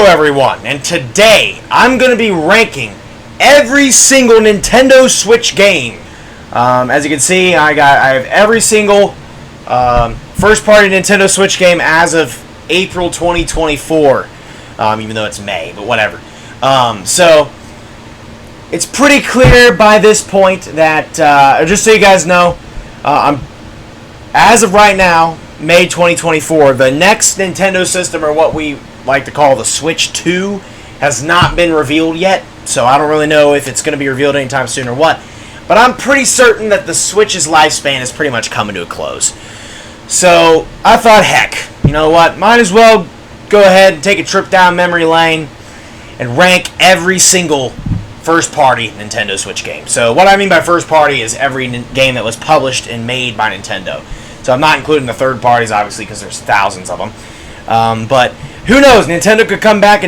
Hello everyone, and today I'm going to be ranking every single Nintendo Switch game. As you can see, I have every single first-party Nintendo Switch game as of April 2024, even though it's May, but whatever. So it's pretty clear by this point that, just so you guys know, as of right now, May 2024, the next Nintendo system, or what we like to call the Switch 2, has not been revealed yet, so I don't really know if it's going to be revealed anytime soon or what, but I'm pretty certain that the Switch's lifespan is pretty much coming to a close. So I thought, heck, you know what, might as well go ahead and take a trip down memory lane and rank every single first-party Nintendo Switch game. So what I mean by first-party is every game that was published and made by Nintendo. So I'm not including the third parties, obviously, because there's thousands of them. But who knows? Nintendo could come back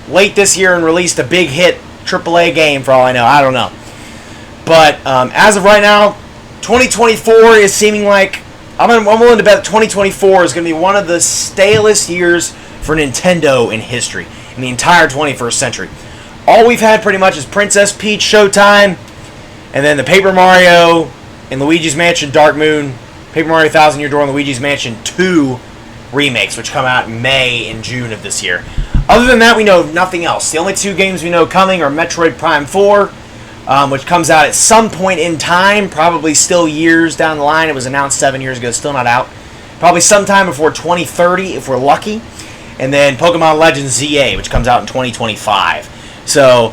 late this year and release a big hit AAA game, for all I know. I don't know. But as of right now, 2024 is seeming like... I'm willing to bet that 2024 is going to be one of the stalest years for Nintendo in history, in the entire 21st century. All we've had pretty much is Princess Peach Showtime, and then the Paper Mario and Luigi's Mansion Dark Moon, Paper Mario Thousand Year Door, and Luigi's Mansion 2 remakes, which come out in May and June of this year. Other than that, we know nothing else. The only two games we know coming are Metroid Prime 4, which comes out at some point in time, probably still years down the line. It was announced 7 years ago, still not out. Probably sometime before 2030, if we're lucky. And then Pokemon Legends ZA, which comes out in 2025. So,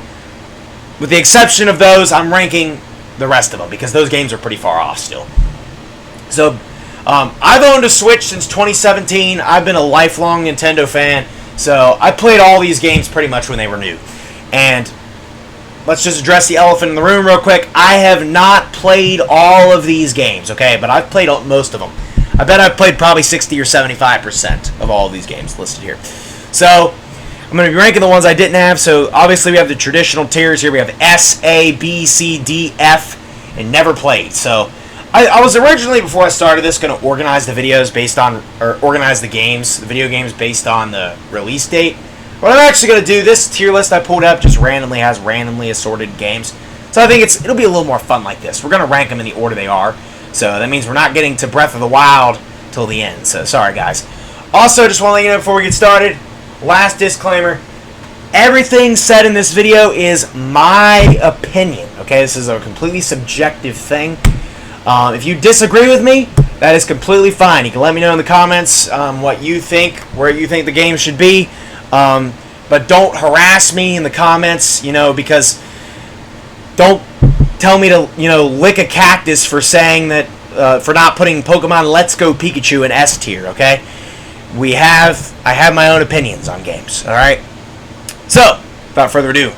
with the exception of those, I'm ranking the rest of them, because those games are pretty far off still. So, I've owned a Switch since 2017. I've been a lifelong Nintendo fan, so I played all these games pretty much when they were new. And let's just address the elephant in the room real quick. I have not played all of these games, okay? But I've played most of them. I bet I've played probably 60 or 75% of all of these games listed here. So, I'm going to be ranking the ones I didn't have. So, obviously, we have the traditional tiers here. We have S, A, B, C, D, F, and never played. So, I was originally, before I started this, going to organize the videos based on, or organize the video games based on the release date. What I'm actually going to do, this tier list I pulled up just randomly has randomly assorted games. So I think it'll be a little more fun like this. We're going to rank them in the order they are. So that means we're not getting to Breath of the Wild till the end. So sorry, guys. Also, just want to let you know before we get started, last disclaimer, everything said in this video is my opinion. Okay, this is a completely subjective thing. If you disagree with me, that is completely fine. You can let me know in the comments what you think, where you think the game should be. But don't harass me in the comments, because don't tell me to, lick a cactus for saying that, for not putting Pokemon Let's Go Pikachu in S tier, okay? I have my own opinions on games, alright? So, without further ado,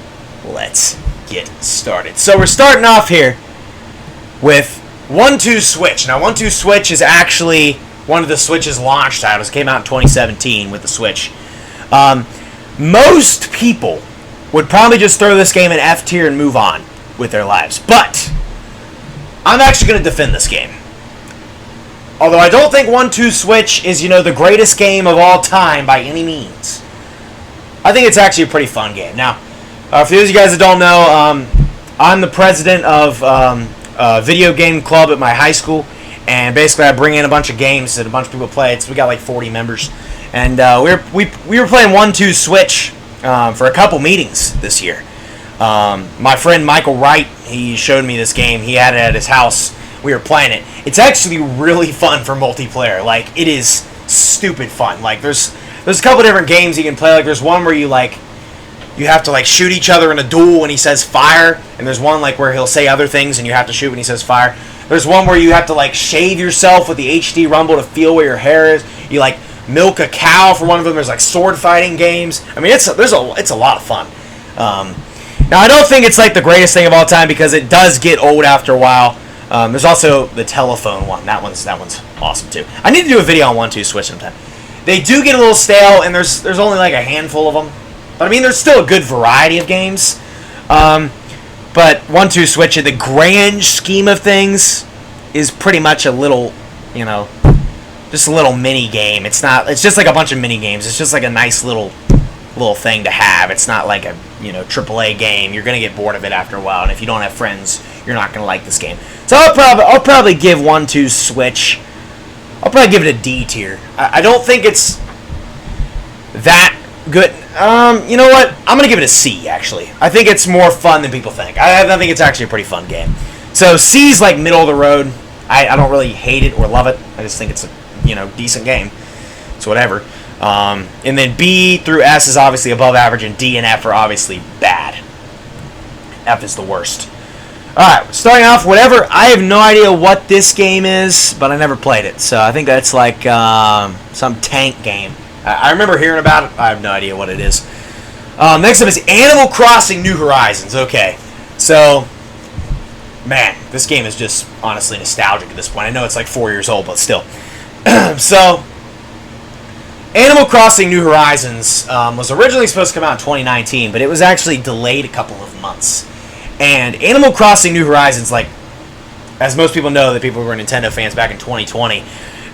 let's get started. So we're starting off here with 1-2 Switch. Now, 1-2 Switch is actually one of the Switch's launch titles. It came out in 2017 with the Switch. Most people would probably just throw this game in F tier and move on with their lives. But I'm actually going to defend this game. Although I don't think 1-2 Switch is, the greatest game of all time by any means. I think it's actually a pretty fun game. Now, for those of you guys that don't know, I'm the president of a video game club at my high school. And basically I bring in a bunch of games that a bunch of people play. We got like 40 members. And we were playing 1-2 Switch for a couple meetings this year. My friend Michael Wright, he showed me this game. He had it at his house. We were playing it. It's actually really fun for multiplayer. Like, it is stupid fun. Like, there's a couple different games you can play. Like, there's one where you have to shoot each other in a duel when he says fire. And there's one where he'll say other things and you have to shoot when he says fire. There's one where you have to shave yourself with the HD rumble to feel where your hair is. You milk a cow for one of them. There's sword fighting games. I mean, it's a lot of fun. Now I don't think it's the greatest thing of all time because it does get old after a while. There's also the telephone one. That one's awesome too. I need to do a video on 1-2 Switch sometime. They do get a little stale, and there's only a handful of them. But I mean, there's still a good variety of games. But 1-2 Switch, in the grand scheme of things, is pretty much a little, just a little mini game. It's just like a bunch of mini games. It's just like a nice little little thing to have. It's not like a AAA game. You're gonna get bored of it after a while, and if you don't have friends, you're not gonna like this game. So I'll probably give 1-2 Switch. I'll probably give it a D tier. I don't think it's that good. You know what? I'm gonna give it a C. Actually, I think it's more fun than people think. I think it's actually a pretty fun game. So C's like middle of the road. I don't really hate it or love it. I just think it's a decent game. So whatever. And then B through S is obviously above average, and D and F are obviously bad. F is the worst. Alright, starting off, whatever. I have no idea what this game is, but I never played it. So I think that's like some tank game. I remember hearing about it. I have no idea what it is. Next up is Animal Crossing New Horizons. Okay, so, man, this game is just honestly nostalgic at this point. I know it's like 4 years old, but still. So, Animal Crossing New Horizons was originally supposed to come out in 2019, but it was actually delayed a couple of months. And Animal Crossing New Horizons, like, as most people know, that people who were Nintendo fans back in 2020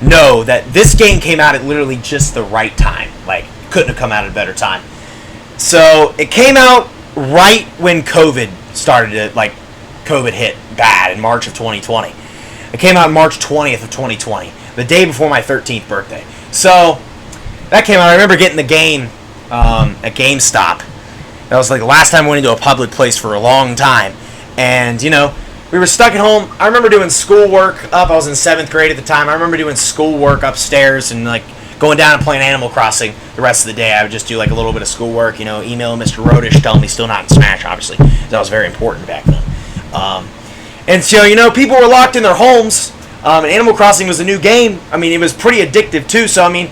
know that this game came out at literally just the right time. Like, couldn't have come out at a better time. So, it came out right when COVID started to, like, COVID hit bad in March of 2020. It came out March 20th of 2020, the day before my 13th birthday. So, that came out. I remember getting the game at GameStop. That was like the last time I went into a public place for a long time. And, we were stuck at home. I remember doing schoolwork up. I was in 7th grade at the time. I remember doing schoolwork upstairs and, like, going down and playing Animal Crossing the rest of the day. I would just do, like, a little bit of schoolwork, email Mr. Rodish, telling me still not in Smash, obviously. That was very important back then. And so, people were locked in their homes, and Animal Crossing was a new game. I mean, it was pretty addictive, too. So, I mean,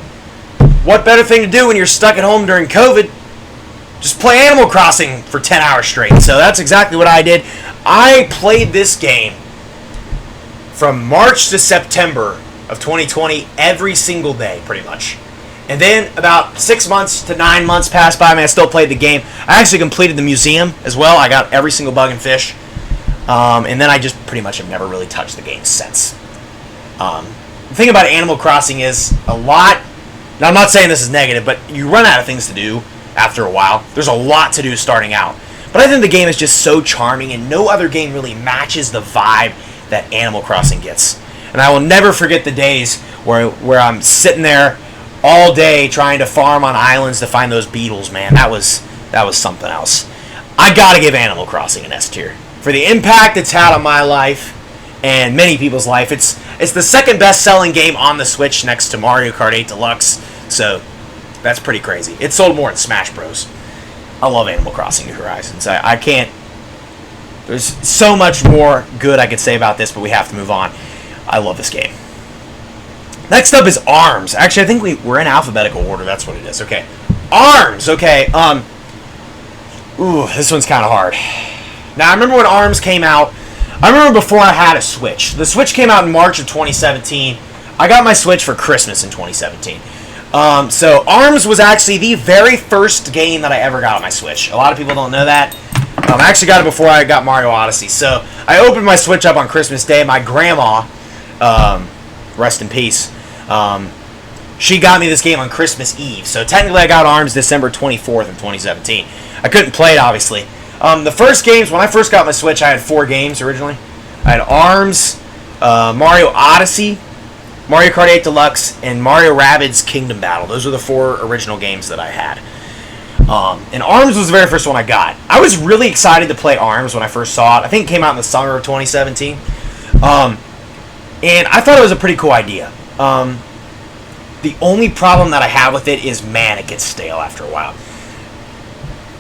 what better thing to do when you're stuck at home during COVID? Just play Animal Crossing for 10 hours straight. So that's exactly what I did. I played this game from March to September of 2020 every single day, pretty much. And then about 6 months to 9 months passed by. I still played the game. I actually completed the museum as well. I got every single bug and fish. And then I just pretty much have never really touched the game since. The thing about Animal Crossing is a lot. Now, I'm not saying this is negative, but you run out of things to do after a while. There's a lot to do starting out. But I think the game is just so charming, and no other game really matches the vibe that Animal Crossing gets. And I will never forget the days where I'm sitting there all day trying to farm on islands to find those beetles, man. That was something else. I gotta give Animal Crossing an S tier. For the impact it's had on my life and many people's life. It's the second best-selling game on the Switch next to Mario Kart 8 Deluxe. So that's pretty crazy. It sold more than Smash Bros. I love Animal Crossing New Horizons. I can't... There's so much more good I could say about this, but we have to move on. I love this game. Next up is ARMS. Actually, I think we're in alphabetical order. That's what it is. Okay. ARMS. Okay. Ooh, this one's kind of hard. Now, I remember when ARMS came out. I remember before I had a Switch. The Switch came out in March of 2017. I got my Switch for Christmas in 2017. So ARMS was actually the very first game that I ever got on my Switch. A lot of people don't know that. I actually got it before I got Mario Odyssey. So I opened my Switch up on Christmas Day. My grandma, rest in peace, she got me this game on Christmas Eve. So technically I got ARMS December 24th of 2017. I couldn't play it, obviously. The first games, when I first got my Switch, I had 4 games originally. I had ARMS, Mario Odyssey, Mario Kart 8 Deluxe, and Mario Rabbids Kingdom Battle. Those were the 4 original games that I had. And ARMS was the very first one I got. I was really excited to play ARMS when I first saw it. I think it came out in the summer of 2017. And I thought it was a pretty cool idea. The only problem that I have with it is, man, it gets stale after a while.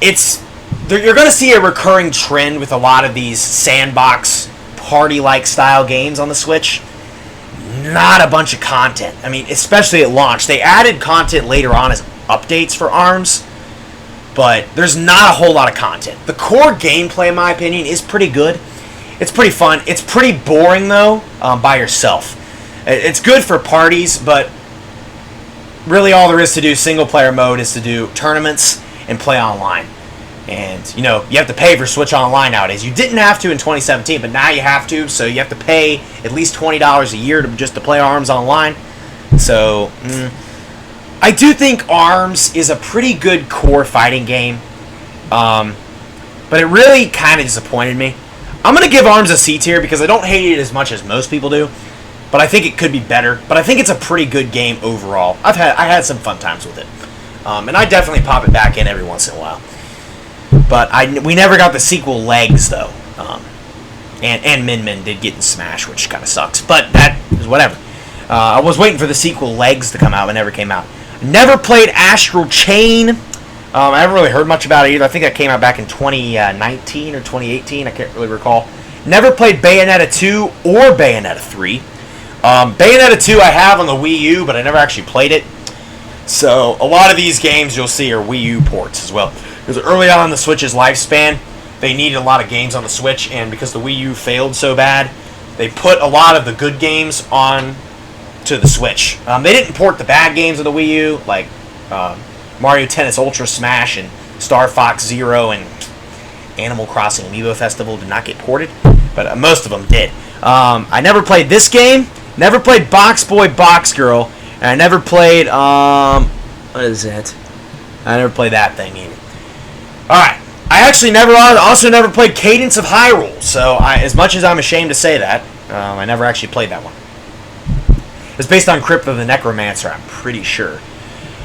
You're going to see a recurring trend with a lot of these sandbox, party-like style games on the Switch. Not a bunch of content. I mean, especially at launch. They added content later on as updates for ARMS, but there's not a whole lot of content. The core gameplay, in my opinion, is pretty good. It's pretty fun. It's pretty boring, though, by yourself. It's good for parties, but really all there is to do single-player mode is to do tournaments and play online. And, you have to pay for Switch Online nowadays. You didn't have to in 2017, but now you have to, so you have to pay at least $20 a year just to play ARMS online. So, I do think ARMS is a pretty good core fighting game, but it really kind of disappointed me. I'm going to give ARMS a C tier because I don't hate it as much as most people do, but I think it could be better. But I think it's a pretty good game overall. I had some fun times with it, and I definitely pop it back in every once in a while. But we never got the sequel Legs though, and Min Min did get in Smash, which kind of sucks. But that is whatever. I was waiting for the sequel Legs to come out, but it never came out. Never played Astral Chain. I haven't really heard much about it either. I think that came out back in 2019 or 2018. I can't really recall. Never played Bayonetta 2 or Bayonetta 3. Bayonetta 2 I have on the Wii U, but I never actually played it. So a lot of these games you'll see are Wii U ports as well. Because early on in the Switch's lifespan, they needed a lot of games on the Switch, and because the Wii U failed so bad, they put a lot of the good games on to the Switch. They didn't port the bad games of the Wii U, like Mario Tennis Ultra Smash and Star Fox Zero and Animal Crossing Amiibo Festival did not get ported, but most of them did. I never played this game, never played Box Boy Box Girl, and I never played, what is it? I never played that thing either. Alright, I actually also never played Cadence of Hyrule, so as much as I'm ashamed to say that, I never actually played that one. It's based on Crypt of the Necromancer, I'm pretty sure.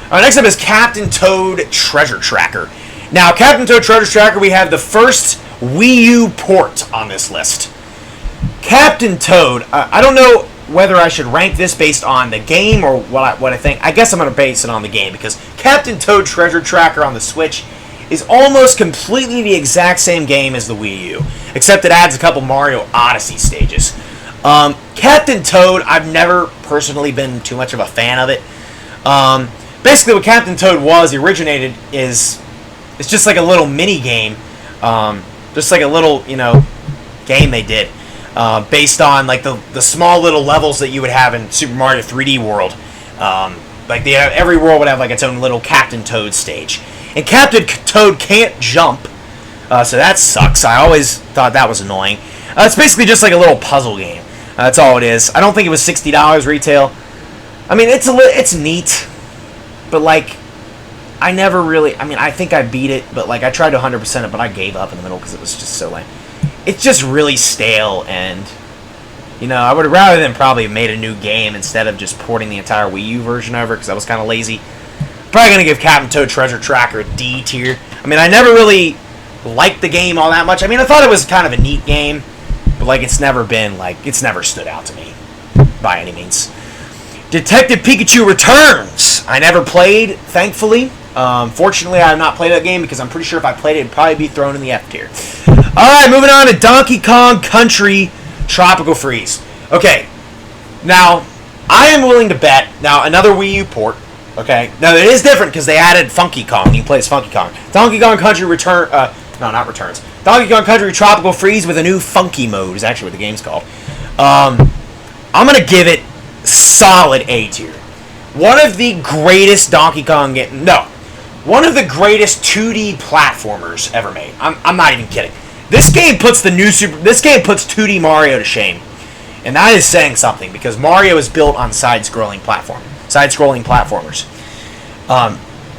Next up is Captain Toad Treasure Tracker. Now, Captain Toad Treasure Tracker, we have the first Wii U port on this list. Captain Toad, I don't know whether I should rank this based on the game or what I think. I guess I'm going to base it on the game because Captain Toad Treasure Tracker on the Switch is almost completely the exact same game as the Wii U, except it adds a couple Mario Odyssey stages. Captain Toad, I've never personally been too much of a fan of it. Basically, what Captain Toad originated is it's just like a little mini game, just like a little game they did, based on like the small little levels that you would have in Super Mario 3D World. Like every world would have like its own little Captain Toad stage, and Captain Toad can't jump, so that sucks. I always thought that was annoying. It's basically just like a little puzzle game. That's all it is. I don't think it was $60 retail. I mean, it's neat, but like, I never really. I mean, I think I beat it, but like I tried to 100% it, but I gave up in the middle because it was just so lame. It's just really stale, and I would have rather than probably made a new game instead of just porting the entire Wii U version over because I was kind of lazy. Probably gonna give Captain Toad Treasure Tracker a D tier. I mean, I never really liked the game all that much. I mean, I thought it was kind of a neat game. But like it's never stood out to me by any means. Detective Pikachu Returns. I never played, thankfully. Fortunately, I have not played that game because I'm pretty sure if I played it, it'd probably be thrown in the F tier. Alright, moving on to Donkey Kong Country Tropical Freeze. Okay, now, I am willing to bet, now another Wii U port, okay? Now, it is different because they added Funky Kong. You can play as Funky Kong. Donkey Kong Country not Returns. Donkey Kong Country Tropical Freeze with a new funky mode is actually what the game's called. I'm going to give it solid A tier. One of the greatest one of the greatest 2D platformers ever made. I'm not even kidding. This game puts 2D Mario to shame. And that is saying something because Mario is built on side-scrolling platformers.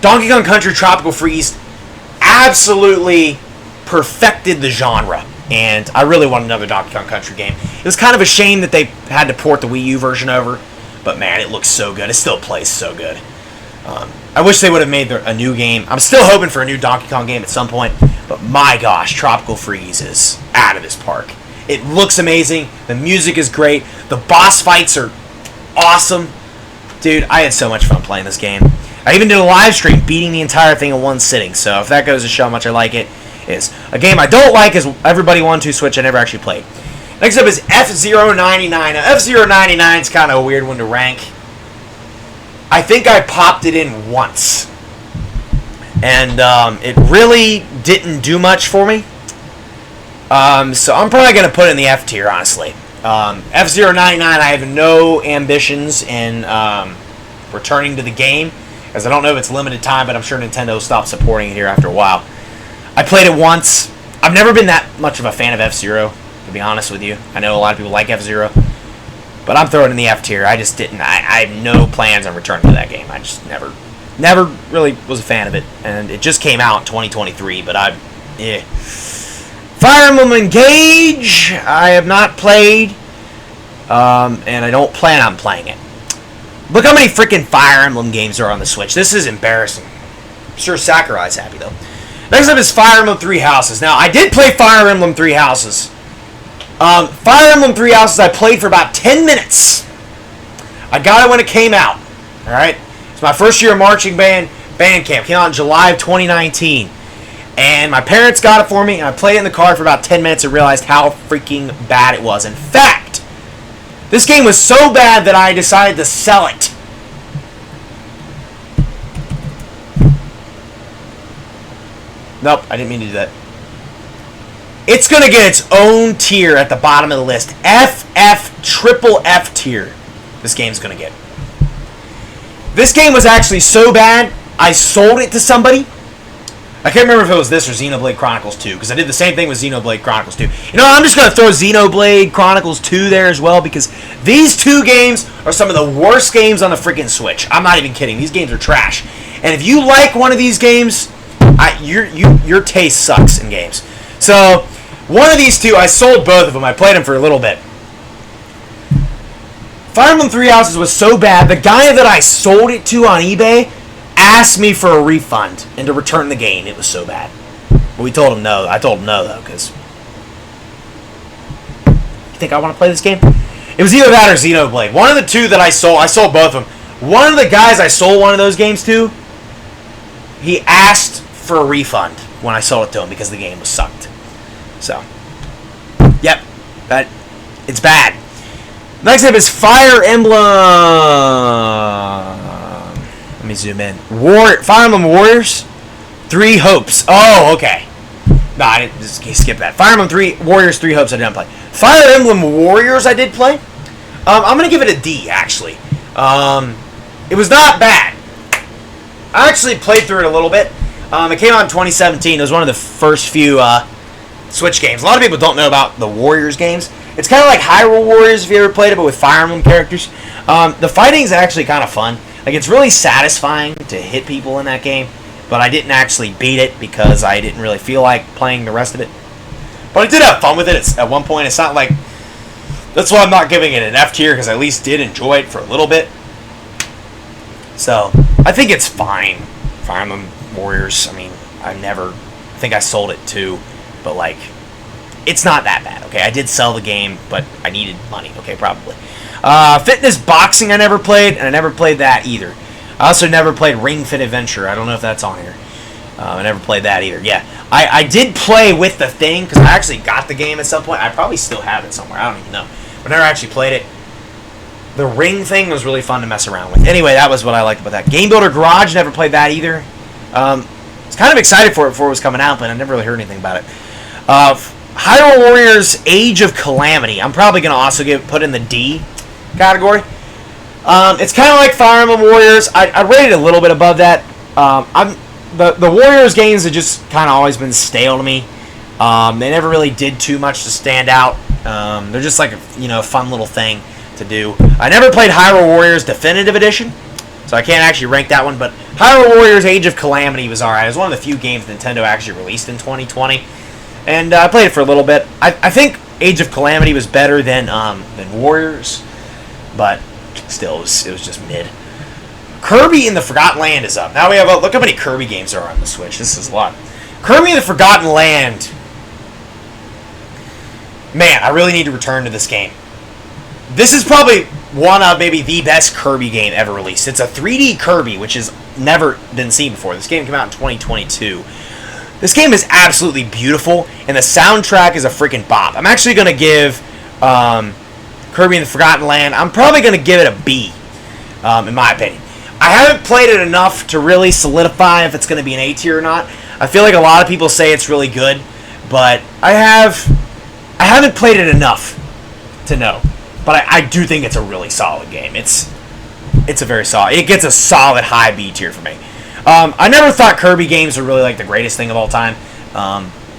Donkey Kong Country Tropical Freeze absolutely perfected the genre, and I really want another Donkey Kong Country game. It was kind of a shame that they had to port the Wii U version over, but man, it looks so good. It still plays so good. I wish they would have made a new game. I'm still hoping for a new Donkey Kong game at some point, but my gosh, Tropical Freeze is out of this park. It looks amazing. The music is great. The boss fights are awesome. Dude, I had so much fun playing this game. I even did a live stream beating the entire thing in one sitting, so if that goes to show how much I like it, is. A game I don't like is Everybody 1-2 Switch. I never actually played. Next up is F-Zero 99. Now, F-Zero 99 is kind of a weird one to rank. I think I popped it in once. And it really didn't do much for me. So I'm probably going to put it in the F tier, honestly. F-Zero 99, I have no ambitions in returning to the game, as I don't know if it's limited time, but I'm sure Nintendo will stop supporting it here after a while. I played it once. I've never been that much of a fan of F-Zero, to be honest with you. I know a lot of people like F-Zero, but I'm throwing it in the F tier. I just didn't. I have no plans on returning to that game. I just never Never really was a fan of it, and it just came out in 2023, but Fire Emblem Engage, I have not played, and I don't plan on playing it. Look how many freaking Fire Emblem games are on the Switch. This is embarrassing. I'm sure Sakurai's happy, though. Next up is Fire Emblem Three Houses. Now, I did play Fire Emblem Three Houses. Fire Emblem Three Houses I played for about 10 minutes. I got it when it came out. Alright? It's my first year of marching band camp. Came out in July of 2019. And my parents got it for me, and I played it in the car for about 10 minutes and realized how freaking bad it was. In fact, this game was so bad that I decided to sell it. Nope, I didn't mean to do that. It's going to get its own tier at the bottom of the list. Triple F tier. This game's going to get. This game was actually so bad, I sold it to somebody. I can't remember if it was this or Xenoblade Chronicles 2, because I did the same thing with Xenoblade Chronicles 2. You know, I'm just going to throw Xenoblade Chronicles 2 there as well, because these two games are some of the worst games on the freaking Switch. I'm not even kidding. These games are trash. And if you like one of these games, your taste sucks in games. So, one of these two, I sold both of them. I played them for a little bit. Fire Emblem Three Houses was so bad, the guy that I sold it to on eBay asked me for a refund and to return the game. It was so bad. But we told him no. I told him no, though, because... You think I want to play this game? It was either that or Xenoblade. One of the two that I sold both of them. One of the guys I sold one of those games to, he asked for a refund when I sold it to him because the game was sucked. So, yep, it's bad. Next up is Fire Emblem. Let me zoom in. Fire Emblem Warriors, Three Hopes. Oh, okay. No, I didn't just skip that. Fire Emblem Warriors, Three Hopes. I didn't play. Fire Emblem Warriors. I did play. I'm gonna give it a D. Actually, it was not bad. I actually played through it a little bit. It came out in 2017. It was one of the first few Switch games. A lot of people don't know about the Warriors games. It's kind of like Hyrule Warriors if you ever played it, but with Fire Emblem characters. The fighting is actually kind of fun. Like, it's really satisfying to hit people in that game, but I didn't actually beat it because I didn't really feel like playing the rest of it. But I did have fun with it. At one point, it's not like... That's why I'm not giving it an F tier, because I at least did enjoy it for a little bit. So, I think it's fine. Fire Emblem Warriors, I mean, I think I sold it too, but like, it's not that bad, okay? I did sell the game, but I needed money, okay, probably. Fitness Boxing I never played, and I never played that either. I also never played Ring Fit Adventure. I don't know if that's on here. I never played that either. Yeah, I did play with the thing, because I actually got the game at some point. I probably still have it somewhere. I don't even know. I never actually played it. The ring thing was really fun to mess around with. Anyway, that was what I liked about that. Game Builder Garage, never played that either. I was kind of excited for it before it was coming out, but I never really heard anything about it. Hyrule Warriors Age of Calamity. I'm probably going to also put in the D category. It's kind of like Fire Emblem Warriors. I rated it a little bit above that. The Warriors games have just kind of always been stale to me. They never really did too much to stand out. They're just like a fun little thing to do. I never played Hyrule Warriors Definitive Edition, so I can't actually rank that one, but Hyrule Warriors Age of Calamity was alright. It was one of the few games Nintendo actually released in 2020, and I played it for a little bit. I think Age of Calamity was better than Warriors, but still, it was just mid. Kirby in the Forgotten Land is up. Now we have look how many Kirby games there are on the Switch. This is a lot. Kirby in the Forgotten Land. Man, I really need to return to this game. This is probably one of maybe the best Kirby game ever released. It's a 3D Kirby, which has never been seen before. This game came out in 2022. This game is absolutely beautiful, and the soundtrack is a freaking bop. I'm actually going to give Kirby in the Forgotten Land, I'm probably going to give it a B, in my opinion. I haven't played it enough to really solidify if it's going to be an A tier or not. I feel like a lot of people say it's really good, but I haven't played it enough to know. But I do think it's a really solid game. It's a very solid. It gets a solid high B tier for me. I never thought Kirby games were really like the greatest thing of all time,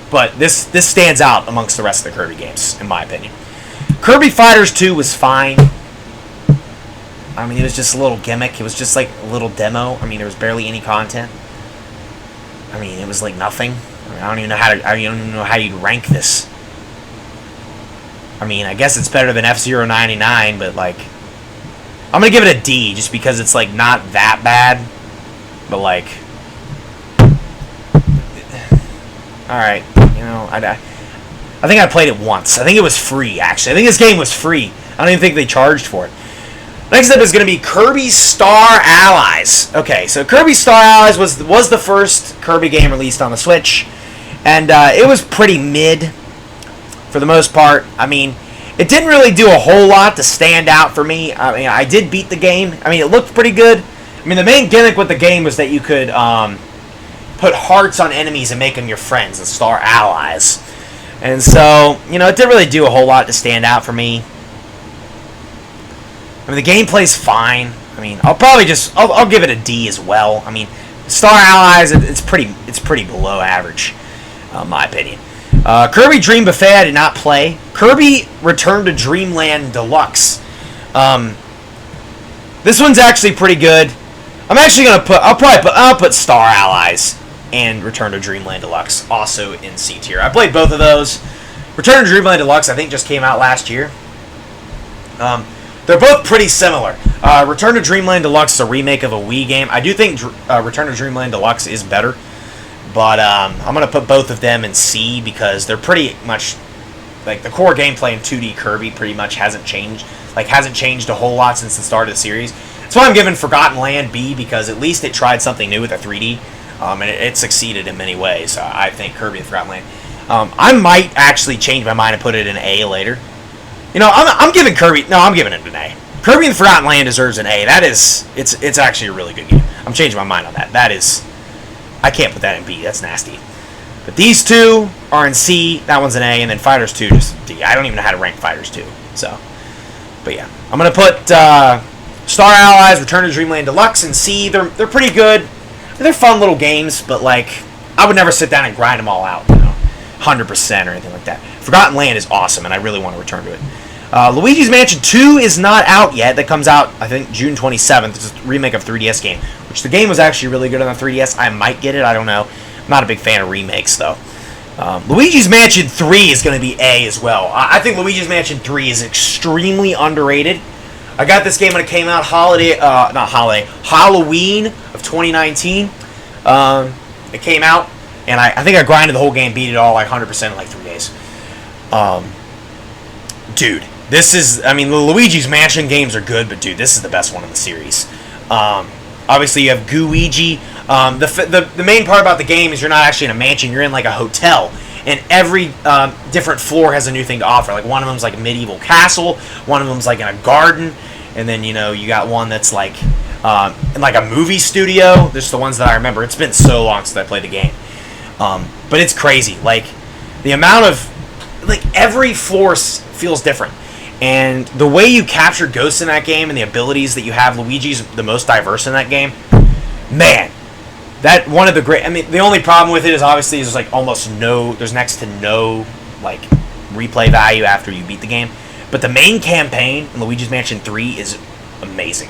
but this stands out amongst the rest of the Kirby games, in my opinion. Kirby Fighters 2 was fine. I mean, it was just a little gimmick. It was just like a little demo. I mean, there was barely any content. I mean, it was like nothing. I mean, I don't even know how you'd rank this. I mean, I guess it's better than F-Zero 99, but like, I'm gonna give it a D just because it's like not that bad, but like, all right, you know, I think I played it once. I think it was free actually. I think this game was free. I don't even think they charged for it. Next up is going to be Kirby Star Allies. Okay, so Kirby Star Allies was the first Kirby game released on the Switch, and it was pretty mid for the most part. I mean, it didn't really do a whole lot to stand out for me. I mean, I did beat the game. I mean, it looked pretty good. I mean, the main gimmick with the game was that you could put hearts on enemies and make them your friends and Star Allies. And so, you know, it didn't really do a whole lot to stand out for me. I mean, the gameplay's fine. I mean, I'll give it a D as well. I mean, Star Allies, it's pretty below average, in my opinion. Kirby Dream Buffet, I did not play. Kirby Return to Dreamland Deluxe. This one's actually pretty good. I'm actually gonna I'll put Star Allies and Return to Dreamland Deluxe also in C tier. I played both of those. Return to Dreamland Deluxe, I think, just came out last year. They're both pretty similar. Return to Dreamland Deluxe is a remake of a Wii game. I do think Return to Dreamland Deluxe is better, but I'm going to put both of them in C because they're pretty much, like, the core gameplay in 2D Kirby pretty much hasn't changed a whole lot since the start of the series. That's why I'm giving Forgotten Land B, because at least it tried something new with the 3D, and it succeeded in many ways. I think Kirby and Forgotten Land. I might actually change my mind and put it in A later. You know, I'm giving Kirby. No, I'm giving it an A. Kirby and the Forgotten Land deserves an A. It's actually a really good game. I'm changing my mind on that. I can't put that in B. That's nasty. But these two are in C. That one's an A, and then Fighters 2 just D. I don't even know how to rank Fighters 2. So, but yeah, I'm gonna put Star Allies, Return to Dreamland Deluxe in C. They're pretty good. They're fun little games, but like, I would never sit down and grind them all out, 100% or anything like that. Forgotten Land is awesome, and I really want to return to it. Luigi's Mansion 2 is not out yet. That comes out, I think, June 27th. It's a remake of 3DS game, which the game was actually really good on the 3DS. I might get it. I don't know. I'm not a big fan of remakes, though. Luigi's Mansion 3 is going to be A as well. I think Luigi's Mansion 3 is extremely underrated. I got this game when it came out Halloween of 2019. It came out, and I think I grinded the whole game, beat it all like 100% in like 3 days. Dude, the Luigi's Mansion games are good, but dude, this is the best one in the series. Obviously, you have Gooigi. The main part about the game is you're not actually in a mansion, you're in like a hotel. And every different floor has a new thing to offer. Like, one of them's like a medieval castle, one of them's like in a garden, and then, you got one that's like in like a movie studio. There's the ones that I remember. It's been so long since I played the game. But it's crazy. Like, the amount of, like, every floor feels different. And the way you capture ghosts in that game and the abilities that you have, Luigi's the most diverse in that game. Man, that one of the great. I mean, the only problem with it is obviously there's like there's next to no like replay value after you beat the game. But the main campaign in Luigi's Mansion 3 is amazing.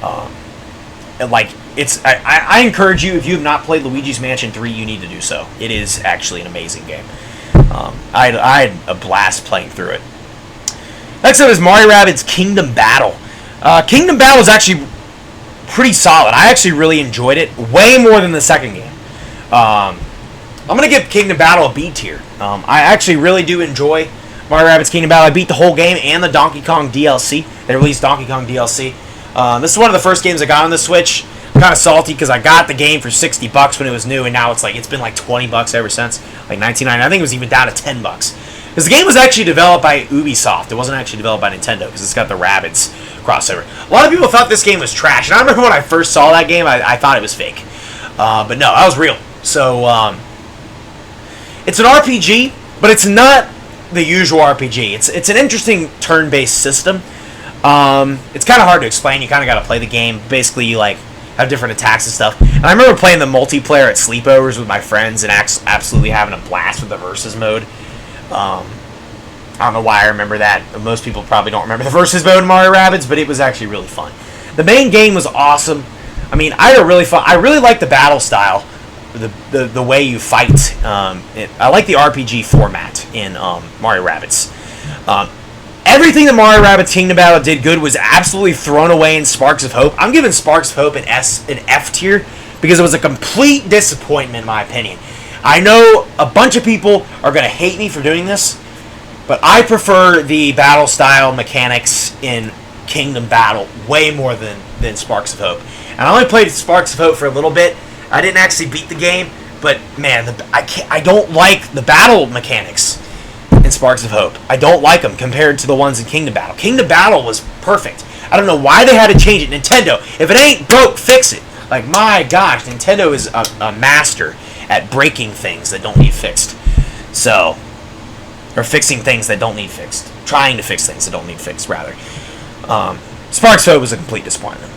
Like, I encourage you, if you have not played Luigi's Mansion 3, you need to do so. It is actually an amazing game. I had a blast playing through it. Next up is Mario Rabbids Kingdom Battle. Kingdom Battle is actually pretty solid. I actually really enjoyed it, way more than the second game. I'm going to give Kingdom Battle a B tier. I actually really do enjoy Mario Rabbids Kingdom Battle. I beat the whole game and the Donkey Kong DLC. They released Donkey Kong DLC. This is one of the first games I got on the Switch. I'm kind of salty because I got the game for $60 when it was new, and now it's been like $20 ever since, like $19.99. I think it was even down to $10. Because the game was actually developed by Ubisoft. It wasn't actually developed by Nintendo because it's got the Rabbids crossover. A lot of people thought this game was trash, and I remember when I first saw that game, I thought it was fake. But no, that was real. So, it's an RPG, but it's not the usual RPG. It's an interesting turn-based system. It's kind of hard to explain. You kind of got to play the game. Basically, you like have different attacks and stuff. And I remember playing the multiplayer at sleepovers with my friends and absolutely having a blast with the versus mode. I don't know why I remember that. Most people probably don't remember the versus mode in Mario Rabbids, but it was actually really fun. The main game was awesome. I mean, I had a really fun. I really like the battle style, the way you fight. I like the RPG format in Mario Rabbids. Everything that Mario Rabbids Kingdom Battle did good was absolutely thrown away in Sparks of Hope. I'm giving Sparks of Hope an F tier because it was a complete disappointment in my opinion. I know a bunch of people are going to hate me for doing this, but I prefer the battle style mechanics in Kingdom Battle way more than Sparks of Hope. And I only played Sparks of Hope for a little bit. I didn't actually beat the game, but man, I don't like the battle mechanics in Sparks of Hope. I don't like them compared to the ones in Kingdom Battle. Kingdom Battle was perfect. I don't know why they had to change it. Nintendo, if it ain't broke, fix it. Like, my gosh, Nintendo is a master at breaking things that don't need fixed. So, or fixing things that don't need fixed. Trying to fix things that don't need fixed, rather. Sparks of Hope was a complete disappointment.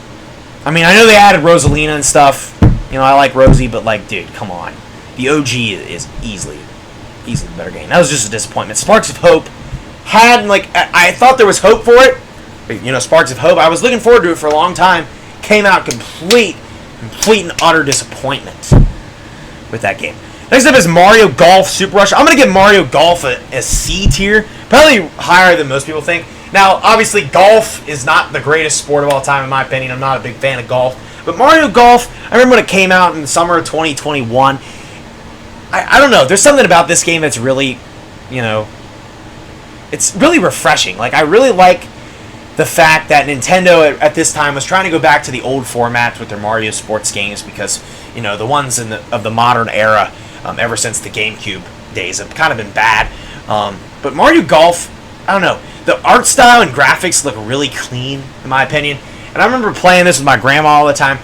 I mean, I know they added Rosalina and stuff. You know, I like Rosie, but, like, dude, come on. The OG is easily the better game. That was just a disappointment. Sparks of Hope had, like, I thought there was hope for it. You know, Sparks of Hope, I was looking forward to it for a long time. Came out complete and utter disappointment with that game. Next up is Mario Golf Super Rush. I'm going to give Mario Golf a C tier. Probably higher than most people think. Now, obviously, golf is not the greatest sport of all time, in my opinion. I'm not a big fan of golf. But Mario Golf, I remember when it came out in the summer of 2021. I don't know. There's something about this game that's really, you know, it's really refreshing. Like, I really like the fact that Nintendo at this time was trying to go back to the old formats with their Mario sports games because, you know, the ones of the modern era, ever since the GameCube days, have kind of been bad. But Mario Golf, I don't know. The art style and graphics look really clean, in my opinion. And I remember playing this with my grandma all the time.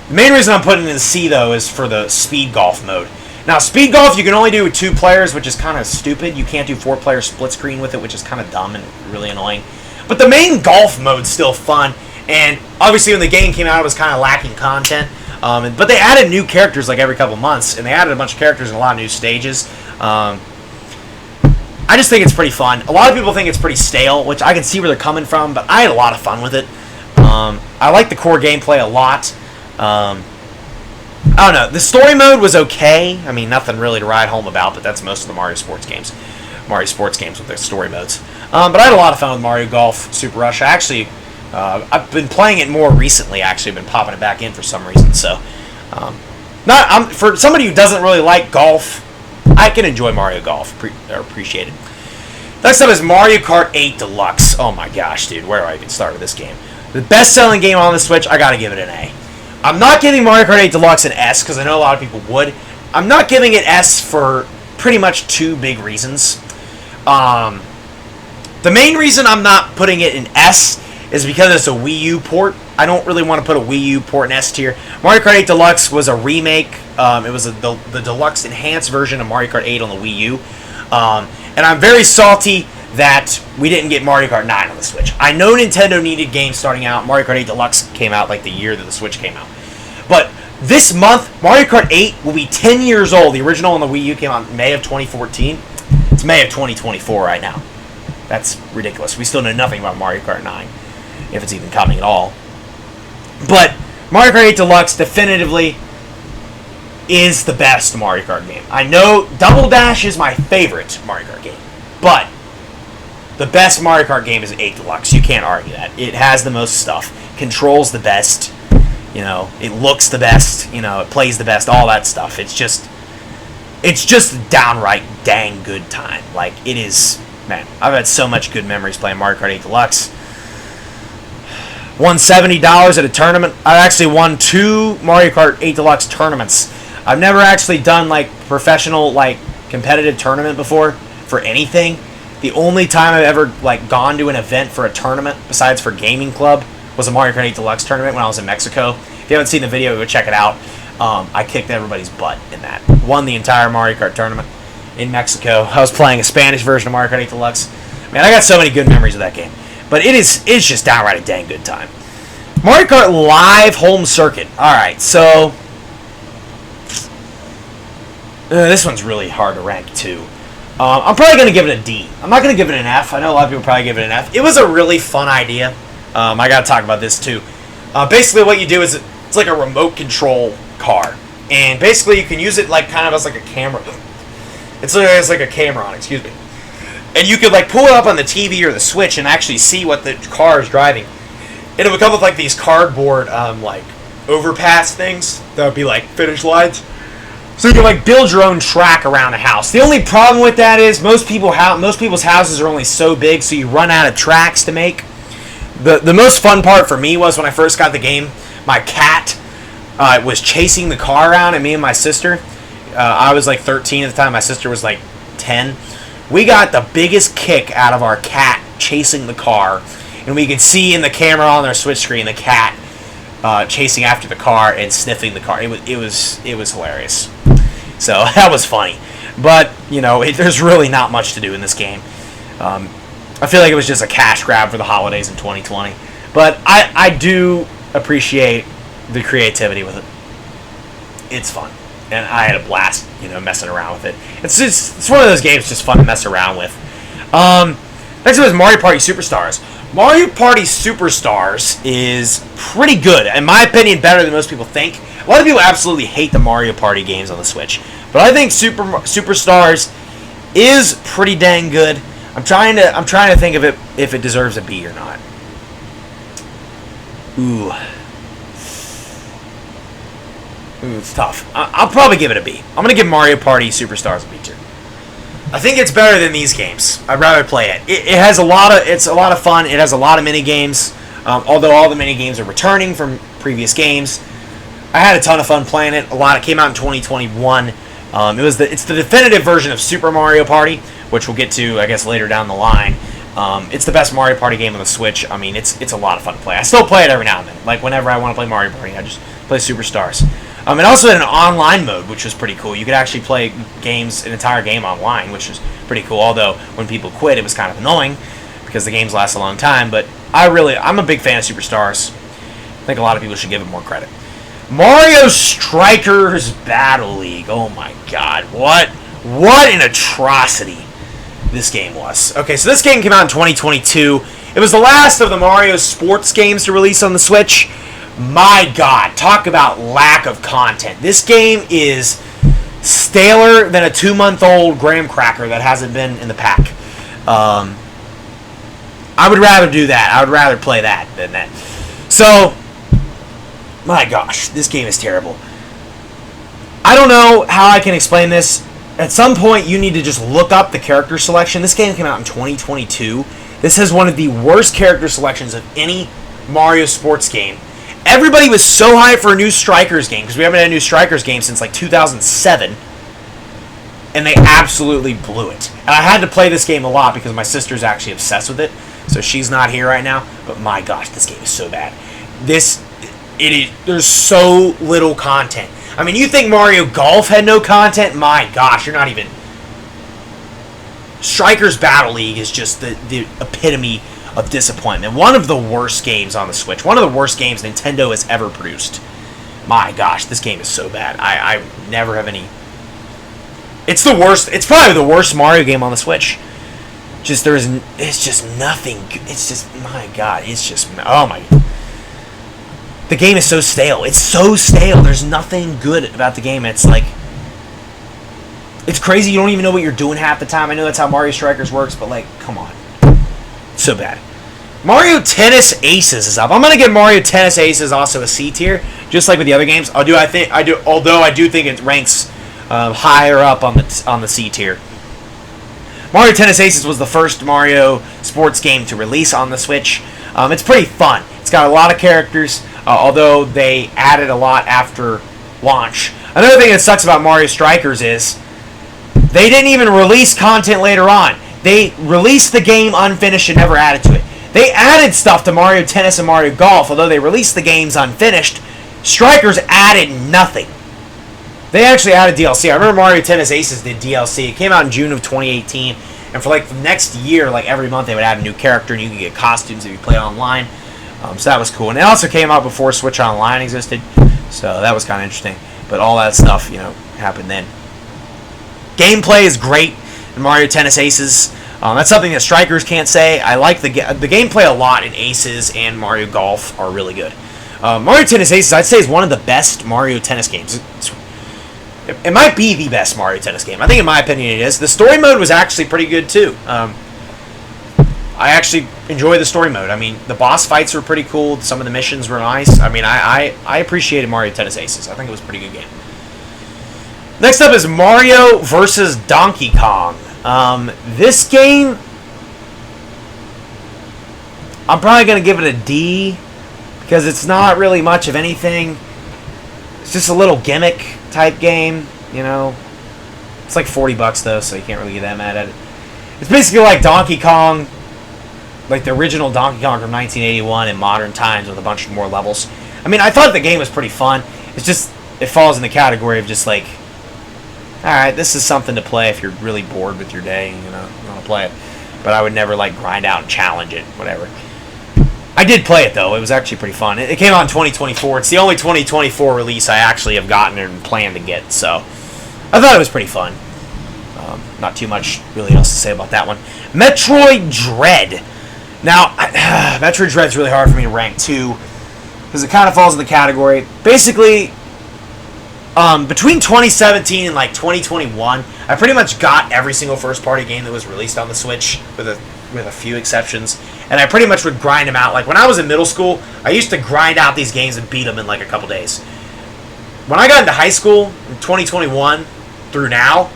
The main reason I'm putting it in C, though, is for the Speed Golf mode. Now, Speed Golf, you can only do with 2 players, which is kind of stupid. You can't do 4-player split screen with it, which is kind of dumb and really annoying. But the main golf mode's still fun. And obviously, when the game came out, it was kind of lacking content. But they added new characters like every couple months, and they added a bunch of characters in a lot of new stages. I just think it's pretty fun. A lot of people think it's pretty stale, which I can see where they're coming from, but I had a lot of fun with it. I like the core gameplay a lot. I don't know. The story mode was okay. I mean, nothing really to write home about, but that's most of the Mario sports games. Mario sports games with their story modes. But I had a lot of fun with Mario Golf Super Rush. I've been playing it more recently. Actually, I've been popping it back in for some reason. So, for somebody who doesn't really like golf, I can enjoy Mario Golf. Appreciate it. Next up is Mario Kart 8 Deluxe. Oh my gosh, dude. Where do I even start with this game? The best-selling game on the Switch, I gotta give it an A. I'm not giving Mario Kart 8 Deluxe an S, because I know a lot of people would. I'm not giving it S for pretty much 2 big reasons. The main reason I'm not putting it in S is because it's a Wii U port. I don't really want to put a Wii U port in S tier. Mario Kart 8 Deluxe was a remake. It was the deluxe enhanced version of Mario Kart 8 on the Wii U. And I'm very salty that we didn't get Mario Kart 9 on the Switch. I know Nintendo needed games starting out. Mario Kart 8 Deluxe came out like the year that the Switch came out. But this month, Mario Kart 8 will be 10 years old. The original on the Wii U came out in May of 2014. It's May of 2024 right now. That's ridiculous. We still know nothing about Mario Kart 9, if it's even coming at all. But Mario Kart 8 Deluxe definitively is the best Mario Kart game. I know Double Dash is my favorite Mario Kart game, but the best Mario Kart game is 8 Deluxe. You can't argue that. It has the most stuff, controls the best, you know, it looks the best, you know, it plays the best, all that stuff. It's just downright dang good time. Like, it is, man, I've had so much good memories playing Mario Kart 8 Deluxe. Won $70 at a tournament. I actually won 2 Mario Kart 8 Deluxe tournaments. I've never actually done, like, professional, like, competitive tournament before for anything. The only time I've ever, like, gone to an event for a tournament, besides for Gaming Club, was a Mario Kart 8 Deluxe tournament when I was in Mexico. If you haven't seen the video, go check it out. I kicked everybody's butt in that. Won the entire Mario Kart tournament in Mexico. I was playing a Spanish version of Mario Kart 8 Deluxe. Man, I got so many good memories of that game. But it's just downright a dang good time. Mario Kart Live Home Circuit. Alright, so this one's really hard to rank, too. I'm probably going to give it a D. I'm not going to give it an F. I know a lot of people probably give it an F. It was a really fun idea. I got to talk about this too. Basically, what you do is it's like a remote control car, and basically you can use it like kind of as like a camera. It's like a camera on, excuse me, and you could like pull it up on the TV or the Switch and actually see what the car is driving. And it would come with like these cardboard like overpass things that would be like finish lines. So you can like build your own track around the house. The only problem with that is most people's houses are only so big, so you run out of tracks to make. The most fun part for me was when I first got the game, my cat was chasing the car around, and me and my sister, I was like 13 at the time, my sister was like 10. We got the biggest kick out of our cat chasing the car, and we could see in the camera on their Switch screen the cat chasing after the car and sniffing the car. It was hilarious. So that was funny. But, you know, there's really not much to do in this game. I feel like it was just a cash grab for the holidays in 2020. But I do appreciate the creativity with it. It's fun. And I had a blast, you know, messing around with it. It's one of those games just fun to mess around with. Next up is Mario Party Superstars. Mario Party Superstars is pretty good. In my opinion, better than most people think. A lot of people absolutely hate the Mario Party games on the Switch. But I think Superstars is pretty dang good. I'm trying to think of it if it deserves a B or not. Ooh, it's tough. I'll probably give it a B. I'm going to give Mario Party Superstars a B tier. I think it's better than these games. I'd rather play it. It has it's a lot of fun. It has a lot of mini games. Although all the mini games are returning from previous games, I had a ton of fun playing it. It came out in 2021. It's the definitive version of Super Mario Party, which we'll get to, I guess, later down the line. It's the best Mario Party game on the Switch. I mean, it's a lot of fun to play. I still play it every now and then. Like, whenever I want to play Mario Party, I just play Superstars. It also had an online mode, which was pretty cool. You could actually play an entire game online, which was pretty cool. Although, when people quit, it was kind of annoying, because the games last a long time. But I'm a big fan of Superstars. I think a lot of people should give it more credit. Mario Strikers Battle League. Oh my god. What an atrocity this game was. Okay, so this game came out in 2022. It was the last of the Mario sports games to release on the Switch. My god, talk about lack of content. This game is staler than a 2-month-old graham cracker that hasn't been in the pack. I would rather do that. I would rather play that than that. So, my gosh, this game is terrible. I don't know how I can explain this. At some point, you need to just look up the character selection. This game came out in 2022. This has one of the worst character selections of any Mario sports game. Everybody was so hyped for a new Strikers game, because we haven't had a new Strikers game since like 2007. And they absolutely blew it. And I had to play this game a lot because my sister's actually obsessed with it. So she's not here right now. But my gosh, this game is so bad. There's so little content. I mean, you think Mario Golf had no content? My gosh, you're not even... Strikers Battle League is just the epitome of disappointment. One of the worst games on the Switch. One of the worst games Nintendo has ever produced. My gosh, this game is so bad. I never have any... It's the worst. It's probably the worst Mario game on the Switch. It's just nothing. It's just, my god. It's just, oh my... The game is so stale. It's so stale. There's nothing good about the game. It's like... It's crazy. You don't even know what you're doing half the time. I know that's how Mario Strikers works, but like, come on. It's so bad. Mario Tennis Aces is up. I'm going to give Mario Tennis Aces also a C tier, just like with the other games. Although I do think it ranks higher up on the C tier. Mario Tennis Aces was the first Mario sports game to release on the Switch. It's pretty fun. It's got a lot of characters, although they added a lot after launch. Another thing that sucks about Mario Strikers is they didn't even release content later on. They released the game unfinished and never added to it. They added stuff to Mario Tennis and Mario Golf, although they released the games unfinished. Strikers added nothing. They actually added DLC. I remember Mario Tennis Aces did DLC. It came out in June of 2018, and for like the next year, like every month, they would add a new character, and you could get costumes if you play online. So that was cool. And it also came out before Switch Online existed, so that was kind of interesting. But all that stuff, happened then. Gameplay is great in Mario Tennis Aces. That's something that strikers can't say. I like the gameplay a lot in Aces, and Mario Golf are really good. Mario Tennis Aces, I'd say, is one of the best Mario Tennis games. It might be the best Mario Tennis game. I think, in my opinion, it is. The story mode was actually pretty good, too. I actually enjoy the story mode. I mean, the boss fights were pretty cool. Some of the missions were nice. I mean, I appreciated Mario Tennis Aces. I think it was a pretty good game. Next up is Mario versus Donkey Kong. This game, I'm probably going to give it a D because it's not really much of anything. It's just a little gimmick type game, you know. It's like $40 though, so you can't really get that mad at it. It's basically like Donkey Kong, like the original Donkey Kong from 1981 in modern times with a bunch more levels. I mean, I thought the game was pretty fun. It's just, it falls in the category of just like, alright, this is something to play if you're really bored with your day and you want to play it. But I would never like grind out and challenge it, whatever. I did play it though. It was actually pretty fun. It came out in 2024. It's the only 2024 release I actually have gotten and planned to get. So I thought it was pretty fun. Not too much really else to say about that one. Metroid Dread. Now, Metroid Dread's really hard for me to rank too because it kind of falls in the category. Basically, between 2017 and like 2021, I pretty much got every single first-party game that was released on the Switch, with a few exceptions, and I pretty much would grind them out. Like when I was in middle school, I used to grind out these games and beat them in like a couple days. When I got into high school in 2021 through now,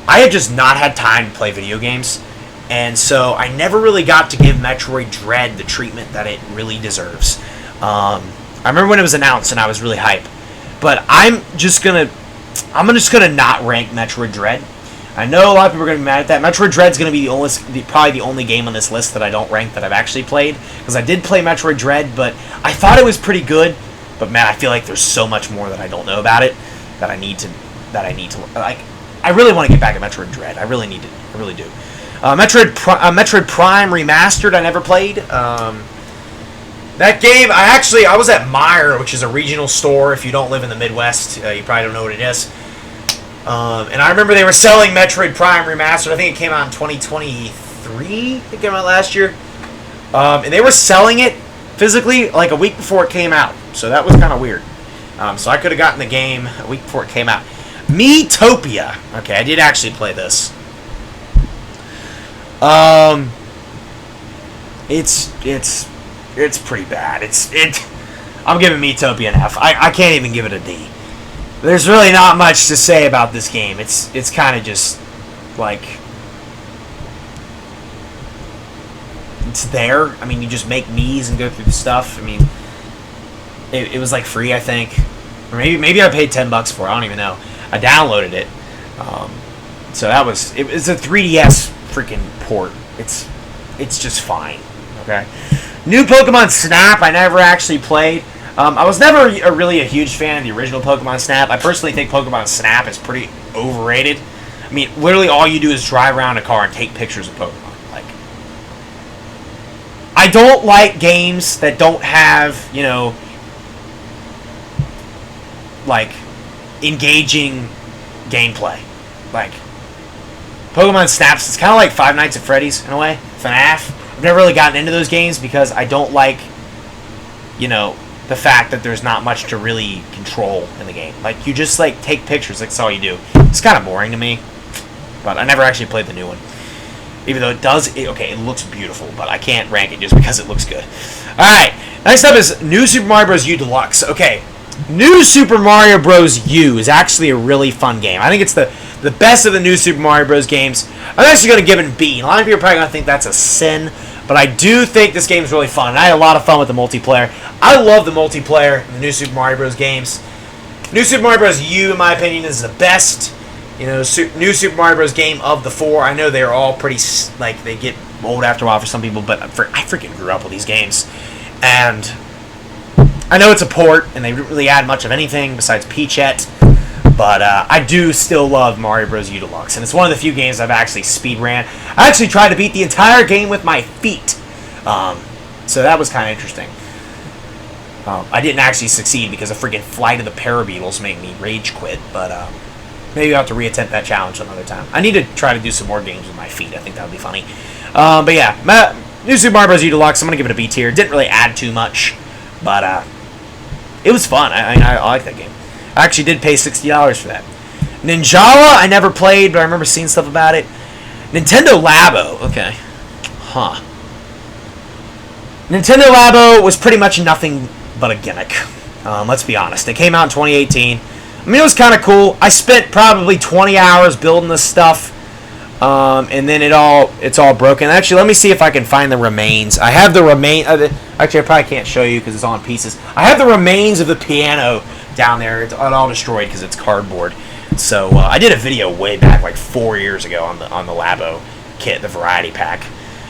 I have just not had time to play video games, and so I never really got to give Metroid Dread the treatment that it really deserves. I remember when it was announced and I was really hyped. But I'm just gonna not rank Metroid Dread. I know a lot of people are gonna be mad at that. Metroid Dread's gonna be probably the only game on this list that I don't rank that I've actually played, because I did play Metroid Dread, but I thought it was pretty good. But man, I feel like there's so much more that I don't know about it that I need to like. I really want to get back at Metroid Dread. I really need to. I really do. Metroid Prime Remastered. I never played. That game, I was at Meijer, which is a regional store. If you don't live in the Midwest, you probably don't know what it is. And I remember they were selling Metroid Prime Remastered. I think it came out in 2023. It came out last year. And they were selling it physically like a week before it came out. So that was kind of weird. So I could have gotten the game a week before it came out. Miitopia. Okay, I did actually play this. It's pretty bad. I'm giving Miitopia an F. I can't even give it a D. There's really not much to say about this game. It's kind of just like it's there. I mean, you just make Miis and go through the stuff. I mean, it was like free, I think, or maybe I paid $10 for it. I don't even know. I downloaded it, so it's a 3DS freaking port. It's just fine. Okay. New Pokemon Snap, I never actually played. I was never really a huge fan of the original Pokemon Snap. I personally think Pokemon Snap is pretty overrated. I mean, literally all you do is drive around a car and take pictures of Pokemon. Like, I don't like games that don't have, like, engaging gameplay. Like, Pokemon Snaps, it's kind of like Five Nights at Freddy's, in a way. FNAF. I've never really gotten into those games because I don't like, the fact that there's not much to really control in the game. Like, you just, like, take pictures. That's all you do. It's kind of boring to me. But I never actually played the new one. Even though it looks beautiful, but I can't rank it just because it looks good. Alright, next up is New Super Mario Bros. U Deluxe. Okay, New Super Mario Bros. U is actually a really fun game. I think it's the best of the New Super Mario Bros. Games. I'm actually going to give it a B. A lot of people are probably going to think that's a sin, but I do think this game is really fun. And I had a lot of fun with the multiplayer. I love the multiplayer in the New Super Mario Bros. Games. New Super Mario Bros. U, in my opinion, is the best, New Super Mario Bros. Game of the four. I know they're all pretty, like, they get old after a while for some people, but I freaking grew up with these games. And I know it's a port, and they didn't really add much of anything besides Peachette. But I do still love Mario Bros. U Deluxe, and it's one of the few games I've actually speed ran. I actually tried to beat the entire game with my feet, so that was kind of interesting. I didn't actually succeed because a freaking Flight of the Parabeetles made me rage quit, but Maybe I'll have to reattempt that challenge another time. I need to try to do some more games with my feet. I think that would be funny. But yeah, New Super Mario Bros. U Deluxe, I'm going to give it a B tier. Didn't really add too much, but it was fun. I like that game. I actually did pay $60 for that. Ninjala, I never played, but I remember seeing stuff about it. Nintendo Labo, okay. Huh. Nintendo Labo was pretty much nothing but a gimmick. Let's be honest. It came out in 2018. I mean, it was kind of cool. I spent probably 20 hours building this stuff, and then it's all broken. Actually, let me see if I can find the remains. I have the actually, I probably can't show you because it's all in pieces. I have the remains of the piano down there. It's all destroyed because it's cardboard. So I did a video way back, like 4 years ago, on the Labo kit, the variety pack.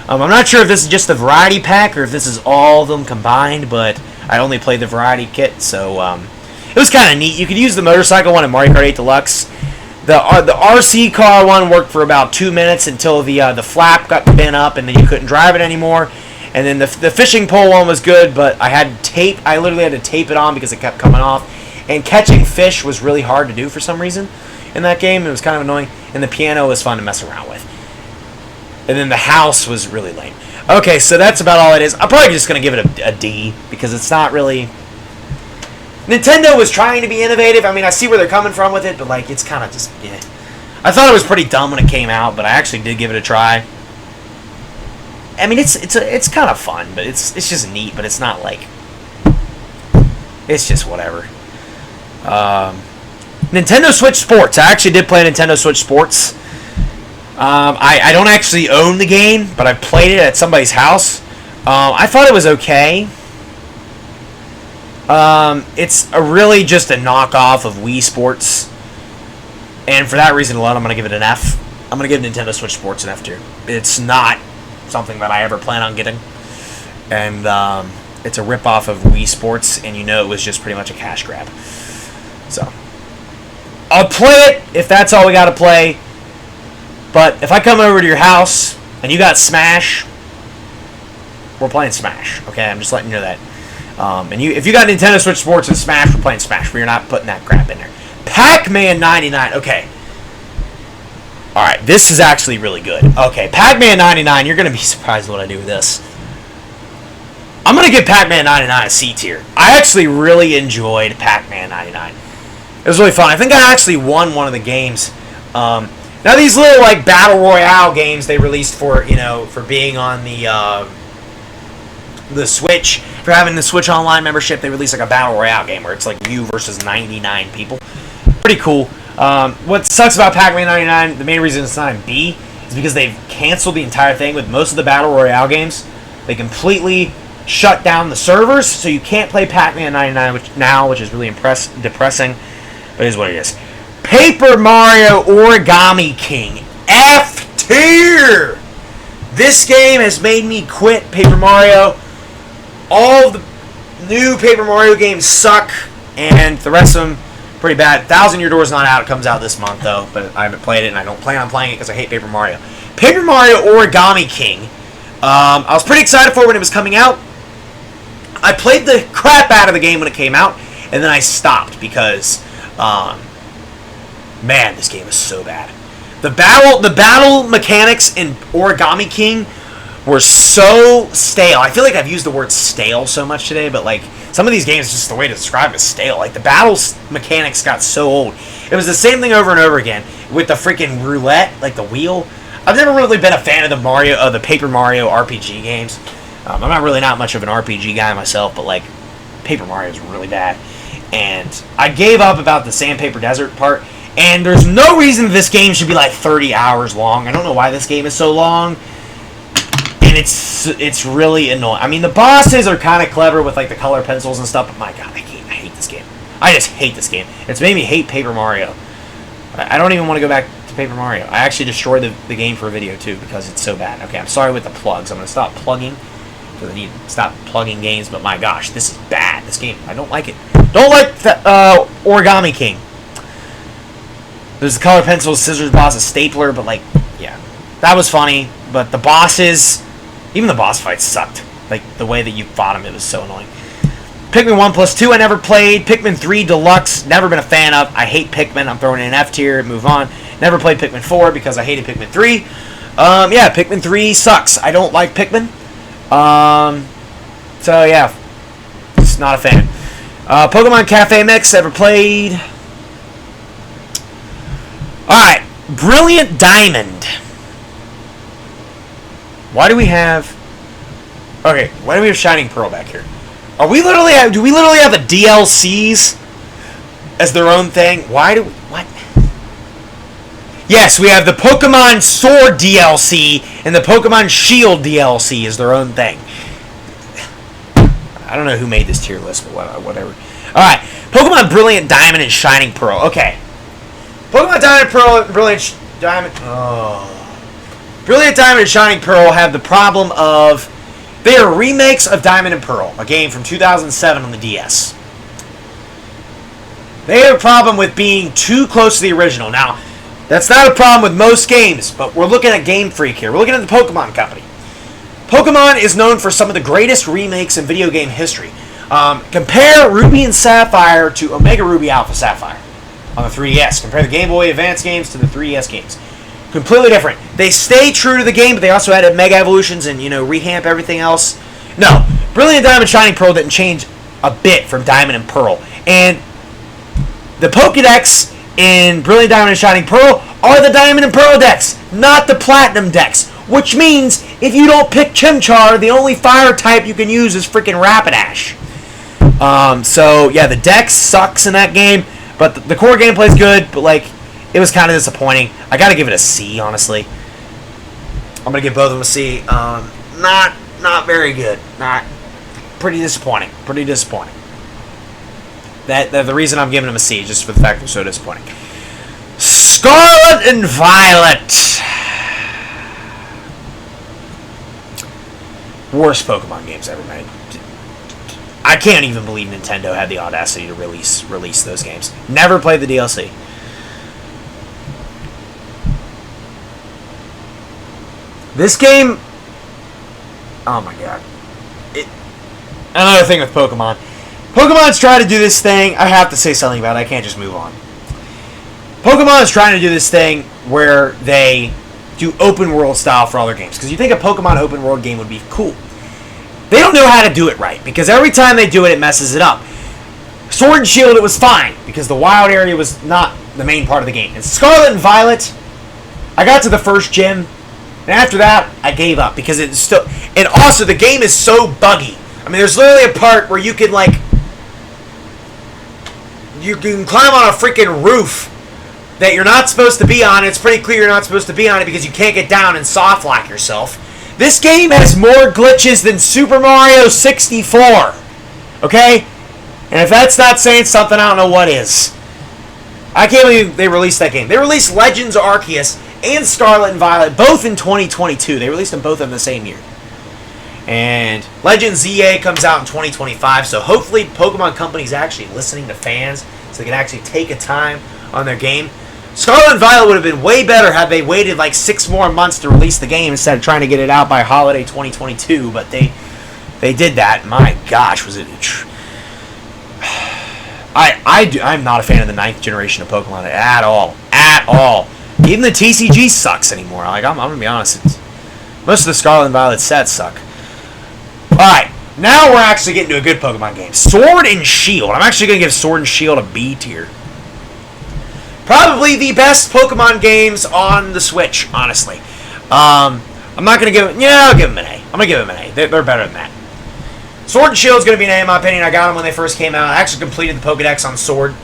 I'm not sure if this is just the variety pack or if this is all of them combined, but I only played the variety kit, so it was kind of neat. You could use the motorcycle one in Mario Kart 8 Deluxe. The RC car one worked for about 2 minutes until the flap got bent up and then you couldn't drive it anymore. And then the fishing pole one was good, but I literally had to tape it on because it kept coming off. And catching fish was really hard to do for some reason in that game. It was kind of annoying. And the piano was fun to mess around with. And then the house was really lame. Okay, so that's about all it is. I'm probably just going to give it a D because it's not really... Nintendo was trying to be innovative. I mean, I see where they're coming from with it, but like it's kind of just... Yeah. I thought it was pretty dumb when it came out, but I actually did give it a try. I mean, it's kind of fun, but it's just neat, but it's not like... It's just whatever. Nintendo Switch Sports. I actually did play Nintendo Switch Sports. I don't actually own the game, but I played it at somebody's house. I thought it was okay. It's really just a knockoff of Wii Sports. And for that reason alone, I'm going to give it an F. I'm going to give Nintendo Switch Sports an F tier. It's not something that I ever plan on getting. And it's a ripoff of Wii Sports, and you know it was just pretty much a cash grab. So, I'll play it if that's all we got to play. But if I come over to your house and you got Smash, we're playing Smash. Okay, I'm just letting you know that. If you got Nintendo Switch Sports and Smash, we're playing Smash. We're not putting that crap in there. Pac-Man 99. Okay. All right, this is actually really good. Okay, Pac-Man 99. You're gonna be surprised what I do with this. I'm gonna give Pac-Man 99 a C tier. I actually really enjoyed Pac-Man 99. It was really fun. I think I actually won one of the games. Now these little like battle royale games they released for being on the Switch, for having the Switch Online membership, they released like a battle royale game where it's like you versus 99 people. Pretty cool. What sucks about Pac-Man 99, the main reason it's not in B, is because they've canceled the entire thing with most of the battle royale games. They completely shut down the servers, so you can't play Pac-Man 99 which is really depressing, but it is what it is. Paper Mario Origami King. F tier! This game has made me quit Paper Mario. All of the new Paper Mario games suck, and the rest of them pretty bad. Thousand Year Door is not out. It comes out this month, though, but I haven't played it, and I don't plan on playing it because I hate Paper Mario. Paper Mario Origami King. I was pretty excited for it when it was coming out. I played the crap out of the game when it came out, and then I stopped because, man, this game is so bad. The battle mechanics in Origami King were so stale. I feel like I've used the word stale so much today, but like some of these games, just the way to describe it is stale. Like the battle mechanics got so old. It was the same thing over and over again with the freaking roulette, like the wheel. I've never really been a fan of the Paper Mario RPG games. I'm not much of an RPG guy myself, but like Paper Mario is really bad. And I gave up about the Sandpaper Desert part. And there's no reason this game should be like 30 hours long. I don't know why this game is so long. And it's really annoying. I mean, the bosses are kind of clever with like the color pencils and stuff, but my god, I hate this game. I just hate this game. It's made me hate Paper Mario. I don't even want to go back to Paper Mario. I actually destroyed the game for a video too because it's so bad. Okay, I'm sorry with the plugs. I'm going to stop plugging because I need to stop plugging games, but my gosh, this is bad. This game, I don't like it. Don't like the Origami King. There's the color pencil, scissors boss, a stapler, but like, yeah. That was funny, but the bosses, even the boss fights sucked. Like, the way that you fought them, it was so annoying. Pikmin 1 plus 2 I never played. Pikmin 3 Deluxe, never been a fan of. I hate Pikmin. I'm throwing in an F tier. Move on. Never played Pikmin 4 because I hated Pikmin 3. Yeah, Pikmin 3 sucks. I don't like Pikmin. So, yeah. Just not a fan. Pokemon Cafe Mix, ever played. Alright. Brilliant Diamond. Why do we have... Okay, why do we have Shining Pearl back here? Do we literally have the DLCs as their own thing? Why do we... What? Yes, we have the Pokemon Sword DLC and the Pokemon Shield DLC as their own thing. I don't know who made this tier list, but whatever. Alright, Pokemon Brilliant Diamond and Shining Pearl. Okay. Pokemon Diamond, Pearl, Brilliant Diamond... Oh... Brilliant Diamond and Shining Pearl have the problem of... They are remakes of Diamond and Pearl, a game from 2007 on the DS. They have a problem with being too close to the original. Now, that's not a problem with most games, but we're looking at Game Freak here. We're looking at the Pokemon Company. Pokemon is known for some of the greatest remakes in video game history. Compare Ruby and Sapphire to Omega Ruby Alpha Sapphire on the 3DS. Compare the Game Boy Advance games to the 3DS games. Completely different. They stay true to the game, but they also added Mega Evolutions and, revamp everything else. No, Brilliant Diamond Shining Pearl didn't change a bit from Diamond and Pearl. And the Pokedex in Brilliant Diamond and Shining Pearl are the Diamond and Pearl decks, not the Platinum decks. Which means, if you don't pick Chimchar, the only fire type you can use is freaking Rapidash. So, yeah, the dex sucks in that game, but the core gameplay's good, but, it was kind of disappointing. I gotta give it a C, honestly. I'm gonna give both of them a C. Not very good. Not pretty disappointing. Pretty disappointing. That the reason I'm giving them a C, just for the fact they're so disappointing. Scarlet and Violet. Worst Pokemon games ever made. I can't even believe Nintendo had the audacity to release those games. Never played the DLC. This game... Oh my god. Another thing with Pokemon. Pokemon's trying to do this thing... I have to say something about it. I can't just move on. Pokemon is trying to do this thing where they do open world style for all their games. Because you think a Pokemon open world game would be cool. They don't know how to do it right. Because every time they do it, it messes it up. Sword and Shield, it was fine. Because the wild area was not the main part of the game. And Scarlet and Violet... I got to the first gym... And after that, I gave up because it's still... And also, the game is so buggy. I mean, there's literally a part where you can, you can climb on a freaking roof that you're not supposed to be on. It's pretty clear you're not supposed to be on it because you can't get down and soft lock yourself. This game has more glitches than Super Mario 64. Okay? And if that's not saying something, I don't know what is. I can't believe they released that game. They released Legends Arceus and Scarlet and Violet, both in 2022. They released them both in the same year. And Legends ZA comes out in 2025, so hopefully Pokemon Company's actually listening to fans so they can actually take a time on their game. Scarlet and Violet would have been way better had they waited 6 more months to release the game instead of trying to get it out by holiday 2022, but they did that. My gosh, was it... I'm not a fan of the 9th generation of Pokemon at all. At all. Even the TCG sucks anymore. I'm going to be honest. Most of the Scarlet and Violet sets suck. Alright, now we're actually getting to a good Pokemon game. Sword and Shield. I'm actually going to give Sword and Shield a B tier. Probably the best Pokemon games on the Switch, honestly. I'm not going to give it... Yeah, I'll give them an A. I'm going to give them an A. They're better than that. Sword and Shield is going to be an A in my opinion. I got them when they first came out. I actually completed the Pokedex on Sword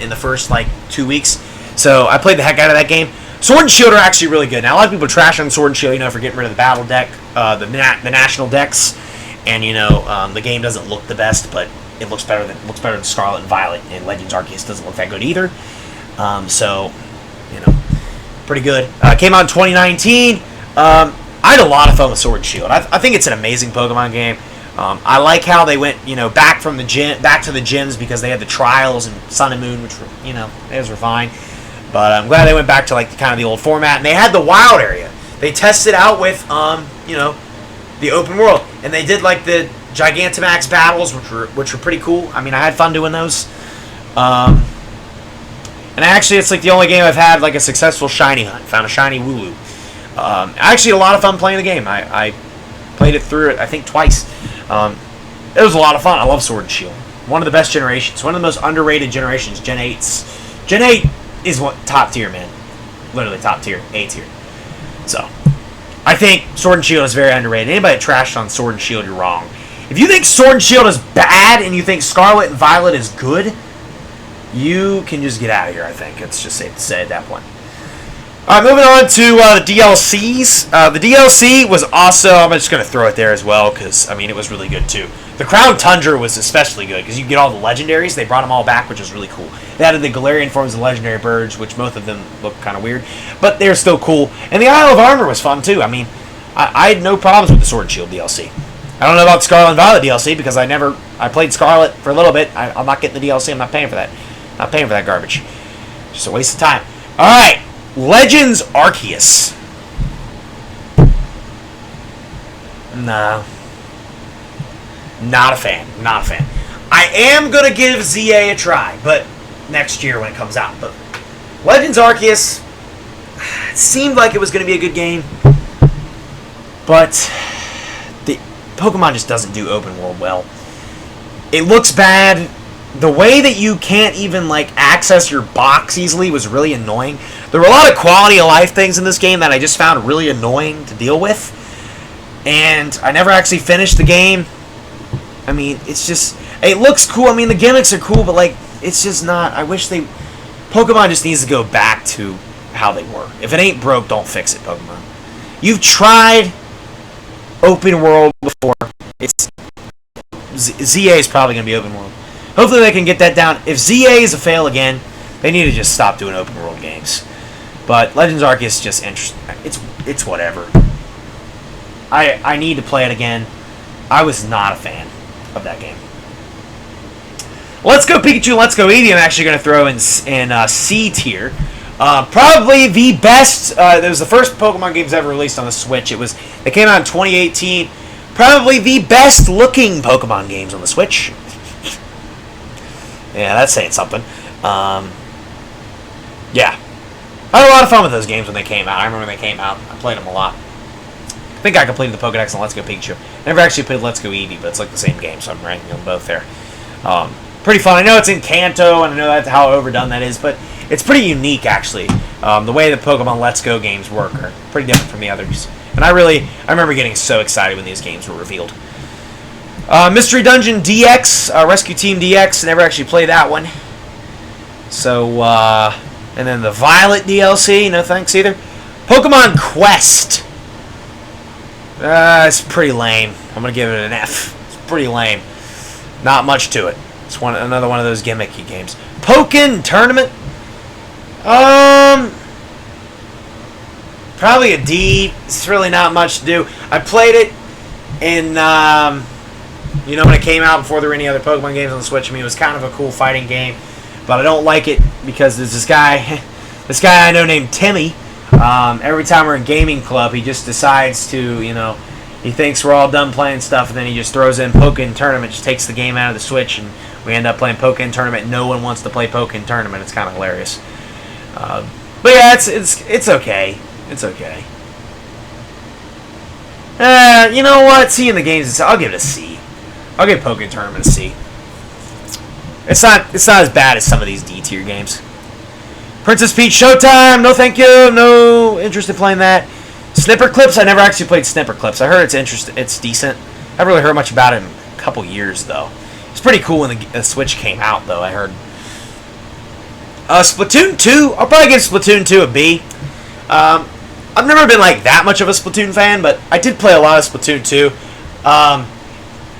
in the first 2 weeks. So I played the heck out of that game. Sword and Shield are actually really good. Now a lot of people trash on Sword and Shield, for getting rid of the battle deck, the national decks, and the game doesn't look the best, but it looks better than Scarlet and Violet. And Legends Arceus doesn't look that good either. So pretty good. Came out in 2019. I had a lot of fun with Sword and Shield. I think it's an amazing Pokemon game. I like how they went, back to the gyms because they had the trials and Sun and Moon, which were, those were fine. But I'm glad they went back to the old format, and they had the wild area. They tested out with, the open world, and they did the Gigantamax battles, which were pretty cool. I mean, I had fun doing those. And actually, it's like the only game I've had like a successful shiny hunt. Found a shiny Wooloo. I actually had a lot of fun playing the game. I played it through it, I think, twice. It was a lot of fun. I love Sword and Shield. One of the best generations. One of the most underrated generations. Gen 8's. Gen 8 is what top tier, man. Literally top tier. A tier. So, I think Sword and Shield is very underrated. Anybody that trashed on Sword and Shield, you're wrong. If you think Sword and Shield is bad and you think Scarlet and Violet is good, you can just get out of here, I think. It's just safe to say at that point. Alright, moving on to the DLCs. The DLC was also, I'm just going to throw it there as well, because, I mean, it was really good, too. The Crown Tundra was especially good, because you get all the legendaries. They brought them all back, which was really cool. They added the Galarian forms of legendary birds, which both of them look kind of weird, but they're still cool. And the Isle of Armor was fun, too. I mean, I had no problems with the Sword and Shield DLC. I don't know about Scarlet and Violet DLC, because I played Scarlet for a little bit. I'm not getting the DLC. I'm not paying for that. Not paying for that garbage. Just a waste of time. Alright. Legends Arceus. No. Not a fan. Not a fan. I am going to give ZA a try, but next year when it comes out. But Legends Arceus, it seemed like it was going to be a good game, but the Pokemon just doesn't do open world well. It looks bad. The way that you can't even like access your box easily was really annoying. There were a lot of quality of life things in this game that I just found really annoying to deal with. And I never actually finished the game. I mean, it's just, it looks cool. I mean, the gimmicks are cool, but like, it's just not, I wish Pokemon just needs to go back to how they were. If it ain't broke, don't fix it, Pokemon. You've tried open world before. ZA is probably going to be open world. Hopefully they can get that down. If ZA is a fail again, they need to just stop doing open world games. But Legends Arceus is just interesting. It's whatever. I need to play it again. I was not a fan of that game. Let's Go Pikachu, Let's Go Eevee. I'm actually going to throw in C tier. Probably the best. It was the first Pokemon games ever released on the Switch. They came out in 2018. Probably the best looking Pokemon games on the Switch. Yeah, that's saying something. Yeah. I had a lot of fun with those games when they came out. I remember when they came out. I played them a lot. I think I completed the Pokedex on Let's Go Pikachu. Never actually played Let's Go Eevee, but it's like the same game, so I'm ranking them both there. Pretty fun. I know it's in Kanto, and I know that's how overdone that is, but it's pretty unique, actually. The way the Pokemon Let's Go games work are pretty different from the others. And I remember getting so excited when these games were revealed. Mystery Dungeon DX, Rescue Team DX, never actually played that one. So, and then the Violet DLC, no thanks either. Pokemon Quest. It's pretty lame. I'm going to give it an F. It's pretty lame. Not much to it. It's another one of those gimmicky games. Pokken Tournament. Probably a D. It's really not much to do. I played it in, when it came out before there were any other Pokemon games on the Switch. I mean, it was kind of a cool fighting game, but I don't like it because there's this guy I know named Timmy. Every time we're in gaming club, he just decides to, he thinks we're all done playing stuff, and then he just throws in Pokken Tournament, just takes the game out of the Switch, and we end up playing Pokken Tournament. No one wants to play Pokken Tournament. It's kind of hilarious. But yeah, it's okay. It's okay. You know what? Seeing the games, I'll give it a C. I'll give Pokken Tournament a C. It's not as bad as some of these D tier games. Princess Peach Showtime, no thank you, no interest in playing that. Snipper Clips, I never actually played Snipper Clips. I heard it's decent. I haven't really heard much about it in a couple years, though. It's pretty cool when the Switch came out, though, I heard. Splatoon 2, I'll probably give Splatoon 2 a B. I've never been like that much of a Splatoon fan, but I did play a lot of Splatoon 2.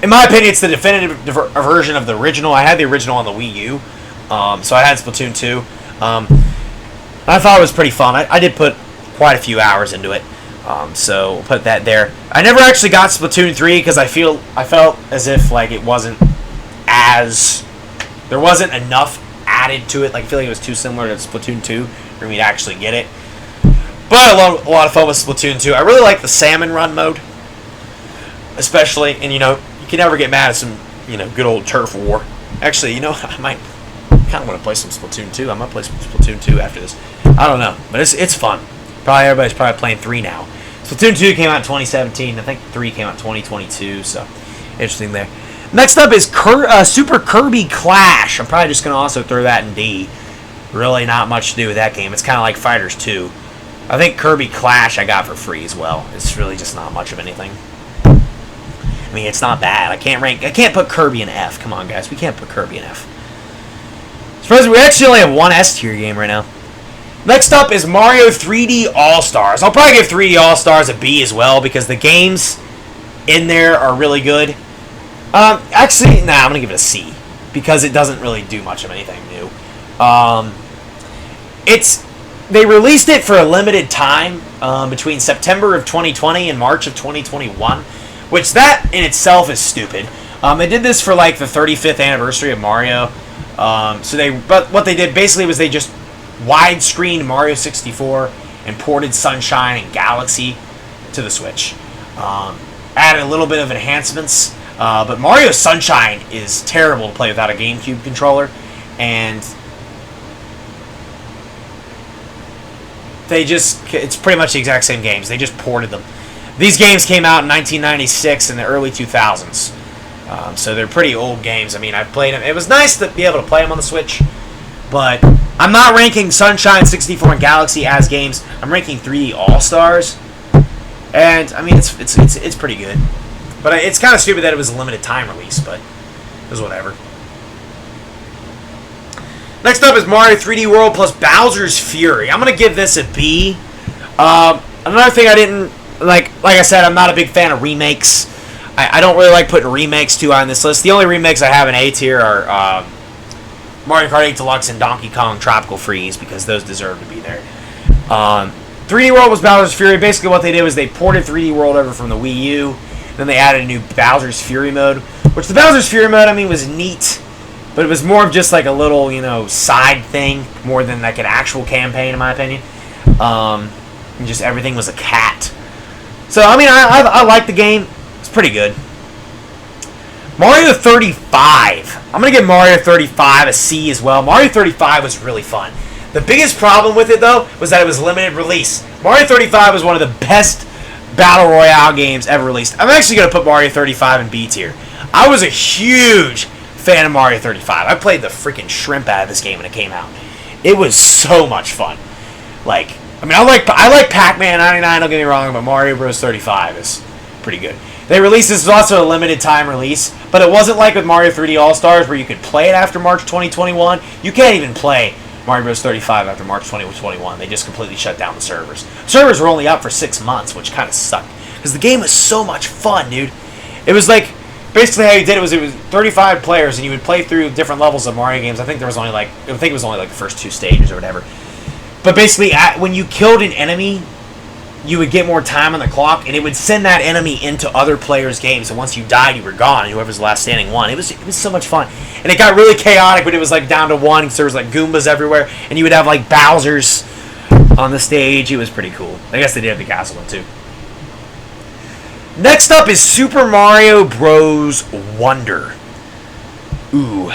In my opinion, it's the definitive version of the original. I had the original on the Wii U, so I had Splatoon 2. I thought it was pretty fun. I did put quite a few hours into it, so we'll put that there. I never actually got Splatoon 3 because I felt as if like it wasn't there wasn't enough added to it. Like I feel like it was too similar to Splatoon 2 for me to actually get it. But I had a lot of fun with Splatoon 2. I really like the Salmon Run mode, especially, and you can never get mad at some, good old turf war. Actually, I might kind of want to play some Splatoon 2. I might play some Splatoon 2 after this. I don't know, but it's fun. Probably everybody's playing 3 now. Splatoon 2 came out in 2017. I think 3 came out in 2022, so interesting there. Next up is Super Kirby Clash. I'm probably just going to also throw that in D. Really not much to do with that game. It's kind of like Fighters 2. I think Kirby Clash I got for free as well. It's really just not much of anything. I mean, it's not bad. I can't put Kirby in F. Come on, guys. We can't put Kirby in F. Suppose we actually only have one S tier game right now. Next up is Mario 3D All-Stars. I'll probably give 3D All-Stars a B as well because the games in there are really good. Actually, I'm going to give it a C because it doesn't really do much of anything new. They released it for a limited time between September of 2020 and March of 2021, which that in itself is stupid. They did this for like the 35th anniversary of Mario. But what they did basically was they just widescreened Mario 64 and ported Sunshine and Galaxy to the Switch. Added a little bit of enhancements, but Mario Sunshine is terrible to play without a GameCube controller, and it's pretty much the exact same games. They just ported them. These games came out in 1996 and the early 2000s. So they're pretty old games. I mean, I've played them. It was nice to be able to play them on the Switch, but I'm not ranking Sunshine, 64, and Galaxy as games. I'm ranking 3D All-Stars, and I mean it's pretty good. But it's kind of stupid that it was a limited time release, but it was whatever. Next up is Mario 3D World plus Bowser's Fury. I'm gonna give this a B. Another thing I didn't like I said, I'm not a big fan of remakes. I don't really like putting remakes too high on this list. The only remakes I have in A tier are Mario Kart 8 Deluxe and Donkey Kong Tropical Freeze because those deserve to be there. 3D World was Bowser's Fury. Basically what they did was they ported 3D World over from the Wii U. Then they added a new Bowser's Fury mode, which the Bowser's Fury mode, I mean, was neat. But it was more of just like a little, side thing more than like an actual campaign, in my opinion. And just everything was a cat. So, I mean, I like the game. It's pretty good. Mario 35. I'm going to give Mario 35 a C as well. Mario 35 was really fun. The biggest problem with it, though, was that it was limited release. Mario 35 was one of the best Battle Royale games ever released. I'm actually going to put Mario 35 in B tier. I was a huge fan of Mario 35. I played the freaking shrimp out of this game when it came out. It was so much fun. I like Pac-Man 99, don't get me wrong, but Mario Bros. 35 is pretty good. They released this was also a limited time release, but it wasn't like with Mario 3D All-Stars where you could play it after March 2021. You can't even play Mario Bros. 35 after March 2021. They just completely shut down the servers. Servers were only up for 6 months, which kind of sucked. Because the game was so much fun, dude. It was like, basically how you did it was 35 players and you would play through different levels of Mario games. I think it was only like the first 2 stages or whatever. But basically, when you killed an enemy, you would get more time on the clock, and it would send that enemy into other players' games. And once you died, you were gone, and whoever's last standing won. It was so much fun, and it got really chaotic when it was like down to 1, because there was like Goombas everywhere, and you would have like Bowser's on the stage. It was pretty cool. I guess they did have the castle one too. Next up is Super Mario Bros. Wonder. Ooh,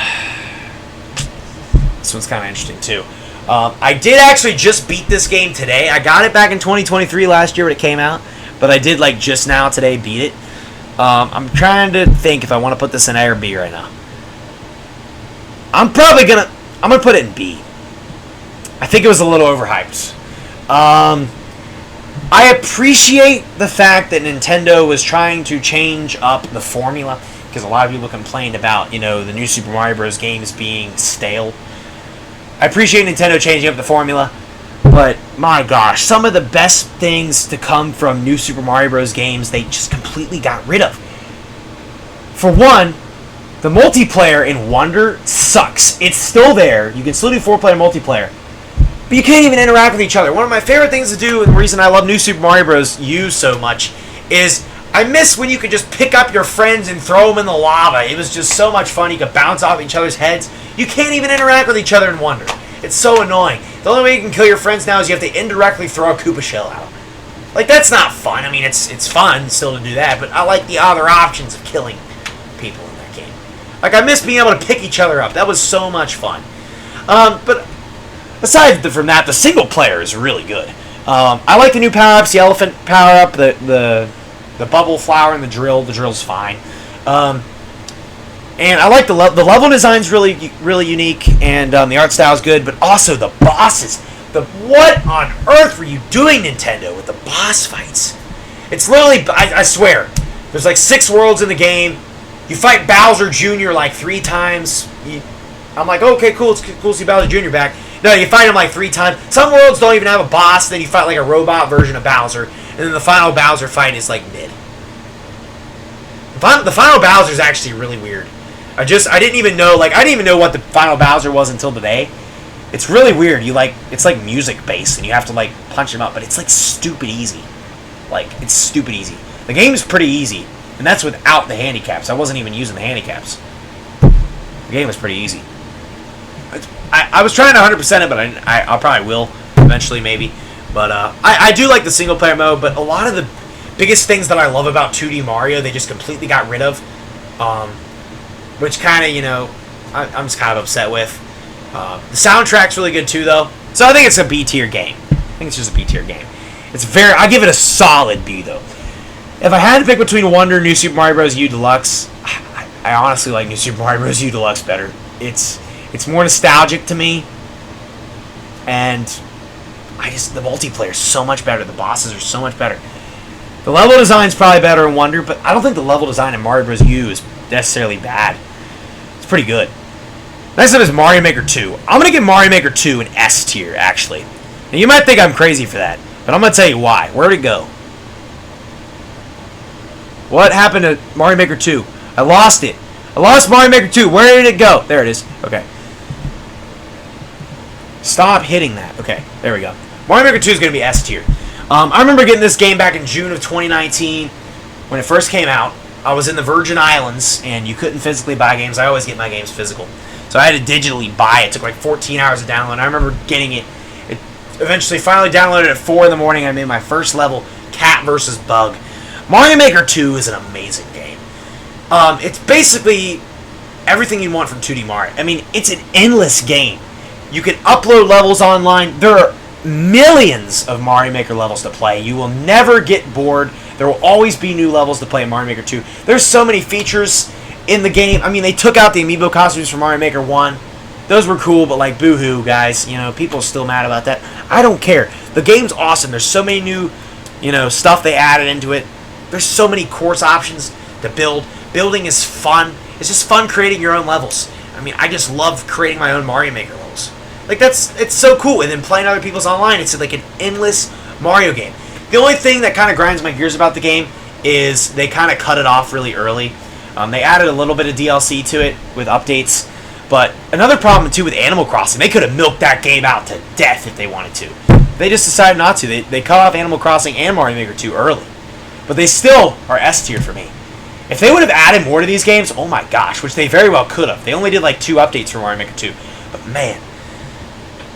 this one's kind of interesting too. I did actually just beat this game today. I got it back in 2023 last year when it came out, but I did like just now today beat it. I'm trying to think if I want to put this in A or B right now. I'm gonna put it in B. I think it was a little overhyped. I appreciate the fact that Nintendo was trying to change up the formula because a lot of people complained about the new Super Mario Bros. Games being stale. I appreciate Nintendo changing up the formula, but my gosh, some of the best things to come from new Super Mario Bros. Games, they just completely got rid of. For one, the multiplayer in Wonder sucks. It's still there. You can still do 4-player multiplayer, but you can't even interact with each other. One of my favorite things to do, and the reason I love new Super Mario Bros. U so much, is I miss when you could just pick up your friends and throw them in the lava. It was just so much fun. You could bounce off each other's heads. You can't even interact with each other in Wonder. It's so annoying. The only way you can kill your friends now is you have to indirectly throw a Koopa shell at them. Like, that's not fun. I mean, it's fun still to do that, but I like the other options of killing people in that game. Like, I miss being able to pick each other up. That was so much fun. But aside from that, the single player is really good. I like the new power-ups, the elephant power-up, the bubble flower, and the drill. The drill's fine. And I like the level design's really, really unique, and the art style's good, but also the bosses. What on earth were you doing, Nintendo, with the boss fights? It's literally, I swear, there's like 6 worlds in the game. You fight Bowser Jr. like 3 times. I'm like, okay, cool, it's cool to see Bowser Jr. back. No, you fight him like 3 times. Some worlds don't even have a boss, then you fight like a robot version of Bowser, and then the final Bowser fight is like mid. The final Bowser is actually really weird. I didn't even know what the final Bowser was until today. It's really weird. It's like music based, and you have to like punch him up, but it's like stupid easy. Like, it's stupid easy. The game is pretty easy, and that's without the handicaps. I wasn't even using the handicaps. The game was pretty easy. I was trying to 100% it, but I probably will eventually, maybe. But I do like the single player mode, but a lot of the biggest things that I love about 2D Mario, they just completely got rid of. Which kind of, I'm just kind of upset with. The soundtrack's really good too, though. So I think it's a B tier game. I think it's just a B tier game. I give it a solid B, though. If I had to pick between Wonder and New Super Mario Bros. U Deluxe, I honestly like New Super Mario Bros. U Deluxe better. It's more nostalgic to me, and the multiplayer is so much better. The bosses are so much better. The level design's probably better in Wonder, but I don't think the level design in Mario Bros. U is necessarily bad. It's pretty good. Next up is Mario Maker 2. I'm going to give Mario Maker 2 an S tier, actually. Now, you might think I'm crazy for that, but I'm going to tell you why. Where'd it go? What happened to Mario Maker 2? I lost it. I lost Mario Maker 2. Where did it go? There it is. Okay. Stop hitting that. Okay, there we go. Mario Maker 2 is going to be S tier. I remember getting this game back in June of 2019 when it first came out. I was in the Virgin Islands, and you couldn't physically buy games. I always get my games physical. So I had to digitally buy it. It took like 14 hours to download. I remember getting it. It eventually finally downloaded at 4 in the morning. I made my first level, Cat vs. Bug. Mario Maker 2 is an amazing game. It's basically everything you want from 2D Mario. I mean, it's an endless game. You can upload levels online. There are millions of Mario Maker levels to play. You will never get bored. There will always be new levels to play in Mario Maker 2. There's so many features in the game. I mean, they took out the amiibo costumes from Mario Maker 1. Those were cool, but like, boo-hoo, guys. People are still mad about that. I don't care. The game's awesome. There's so many new, stuff they added into it. There's so many course options to build. Building is fun. It's just fun creating your own levels. I mean, I just love creating my own Mario Maker levels. Like, it's so cool. And then playing other people's online, it's like an endless Mario game. The only thing that kind of grinds my gears about the game is they kind of cut it off really early. They added a little bit of DLC to it with updates. But another problem, too, with Animal Crossing, they could have milked that game out to death if they wanted to. They just decided not to. They cut off Animal Crossing and Mario Maker 2 early. But they still are S tier for me. If they would have added more to these games, oh my gosh, which they very well could have. They only did like 2 updates for Mario Maker 2. But man,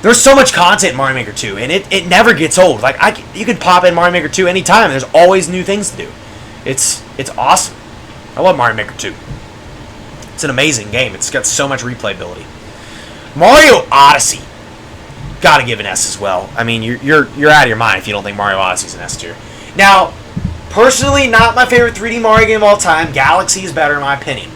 there's so much content in Mario Maker 2, and it never gets old. Like, you can pop in Mario Maker 2 anytime. There's always new things to do. It's awesome. I love Mario Maker 2. It's an amazing game. It's got so much replayability. Mario Odyssey, gotta give an S as well. I mean, you're out of your mind if you don't think Mario Odyssey's an S tier. Now, personally, not my favorite 3D Mario game of all time. Galaxy is better in my opinion.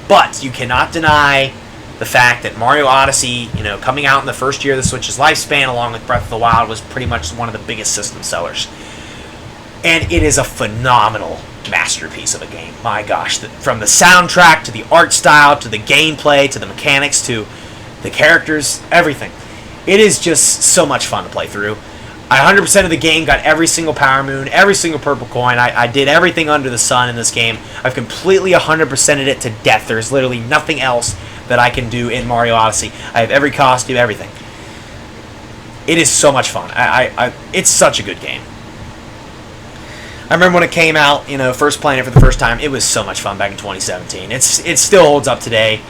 But you cannot deny the fact that Mario Odyssey, coming out in the first year of the Switch's lifespan, along with Breath of the Wild, was pretty much one of the biggest system sellers. And it is a phenomenal masterpiece of a game. My gosh, from the soundtrack to the art style to the gameplay to the mechanics to the characters, everything. It is just so much fun to play through. I 100% of the game, got every single Power Moon, every single purple coin. I did everything under the sun in this game. I've completely 100%ed it to death. There's literally nothing else that I can do in Mario Odyssey. I have every costume, everything. It is so much fun. It's such a good game. I remember when it came out, first playing it for the first time. It was so much fun back in 2017. It still holds up today.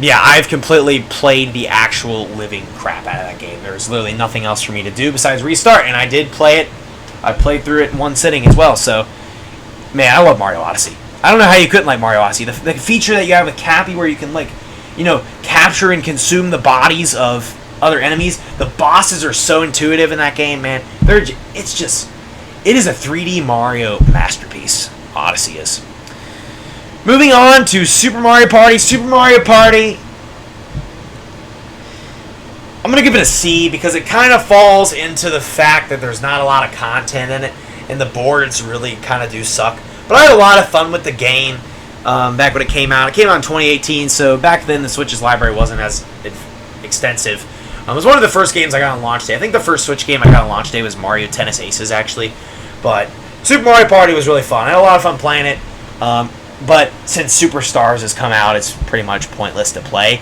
Yeah, I've completely played the actual living crap out of that game. There's literally nothing else for me to do besides restart, and I did play it. I played through it in one sitting as well, so, man, I love Mario Odyssey. I don't know how you couldn't like Mario Odyssey. The feature that you have with Cappy where you can like, capture and consume the bodies of other enemies. The bosses are so intuitive in that game, man. It is a 3D Mario masterpiece. Odyssey is. Moving on to Super Mario Party. Super Mario Party, I'm going to give it a C because it kind of falls into the fact that there's not a lot of content in it, and the boards really kind of do suck. But I had a lot of fun with the game back when it came out. It came out in 2018, so back then the Switch's library wasn't as extensive. It was one of the first games I got on launch day. I think the first Switch game I got on launch day was Mario Tennis Aces, actually. But Super Mario Party was really fun. I had a lot of fun playing it. But since Superstars has come out, it's pretty much pointless to play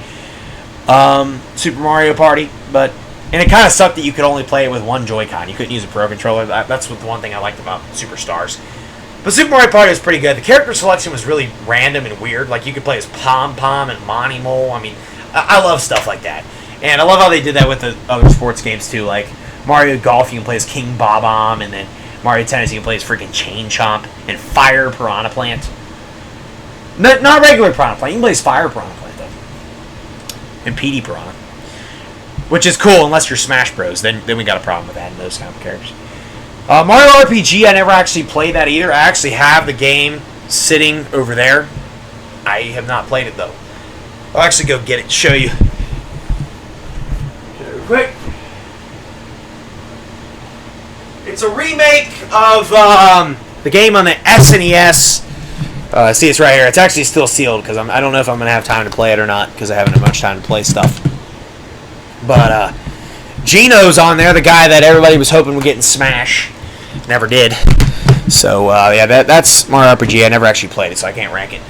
Super Mario Party. And it kind of sucked that you could only play it with one Joy-Con. You couldn't use a Pro Controller. That's the one thing I liked about Superstars. But Super Mario Party was pretty good. The character selection was really random and weird. Like, you could play as Pom Pom and Monty Mole. I mean, I love stuff like that. And I love how they did that with the other sports games, too. Like, Mario Golf, you can play as King Bob-omb. And then Mario Tennis, you can play as freaking Chain Chomp. And Fire Piranha Plant. Not regular Piranha Plant. You can play as Fire Piranha Plant, though. And Petey Piranha. Which is cool, unless you're Smash Bros. Then we got a problem with adding those kind of characters. Mario RPG, I never actually played that either. I actually have the game sitting over there. I have not played it, though. I'll actually go get it and show you. Real quick. It's a remake of the game on the SNES. See, it's right here. It's actually still sealed because I don't know if I'm going to have time to play it or not because I haven't had much time to play stuff. But Gino's on there, the guy that everybody was hoping would get in Smash. Never did. So, yeah, that's Mario RPG. I never actually played it, so I can't rank it.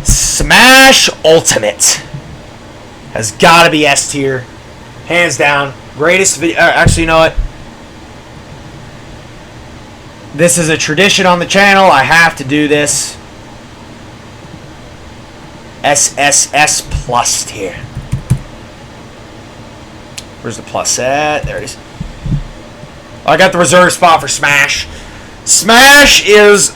Smash Ultimate has got to be S tier. Hands down. Greatest video. Actually, you know what? This is a tradition on the channel. I have to do this. SSS Plus tier. Where's the plus at? There it is. I got the reserve spot for Smash. Smash is,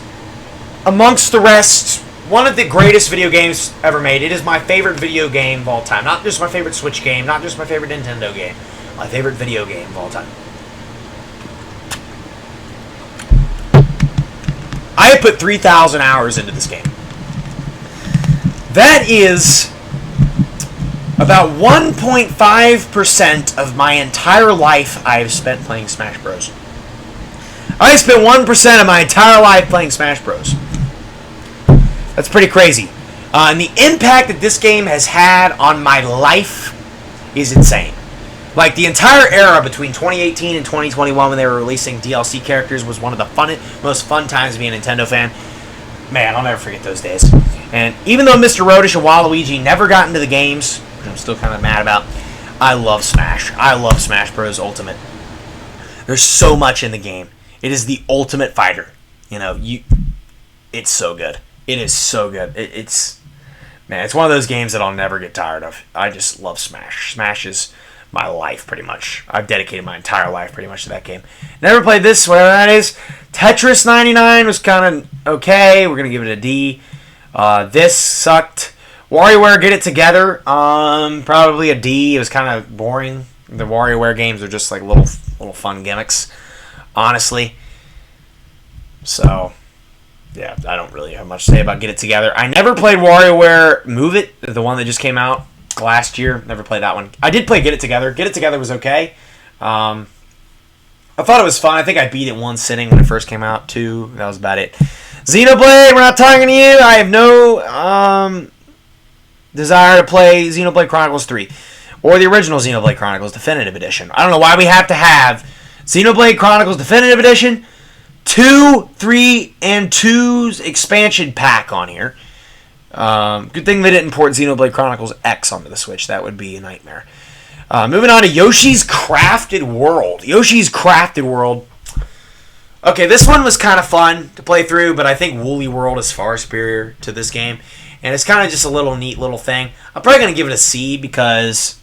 amongst the rest, one of the greatest video games ever made. It is my favorite video game of all time. Not just my favorite Switch game, not just my favorite Nintendo game. My favorite video game of all time. I have put 3,000 hours into this game. That is about 1.5% of my entire life I have spent playing Smash Bros. I spent 1% of my entire life playing Smash Bros. That's pretty crazy. And the impact that this game has had on my life is insane. Like, the entire era between 2018 and 2021 when they were releasing DLC characters was one of the most fun times to be a Nintendo fan. Man, I'll never forget those days. And even though Mr. Rodish and Waluigi never got into the games, which I'm still kind of mad about, I love Smash. I love Smash Bros. Ultimate. There's so much in the game. It is the ultimate fighter. It's so good. It is so good. It's one of those games that I'll never get tired of. I just love Smash. Smash is my life, pretty much. I've dedicated my entire life, pretty much, to that game. Never played this, whatever that is. Tetris 99 was kind of okay. We're going to give it a D. This sucked. WarioWare, Get It Together. Probably a D. It was kind of boring. The WarioWare games are just like little fun gimmicks, honestly. So, yeah, I don't really have much to say about Get It Together. I never played WarioWare Move It, the one that just came out last year. Never played that one. I did play Get It Together. Get It Together was okay. I thought it was fun. I think I beat it one sitting when it first came out, too. That was about it. Xenoblade, we're not talking to you. I have no desire to play Xenoblade Chronicles 3 or the original Xenoblade Chronicles Definitive Edition. I don't know why we have to have Xenoblade Chronicles Definitive Edition, 2, 3, and 2's expansion pack on here. Good thing they didn't port Xenoblade Chronicles X onto the Switch. That would be a nightmare. Moving on to Yoshi's Crafted World. Yoshi's Crafted World. Okay, this one was kind of fun to play through, but I think Woolly World is far superior to this game. And it's kind of just a little neat little thing. I'm probably going to give it a C because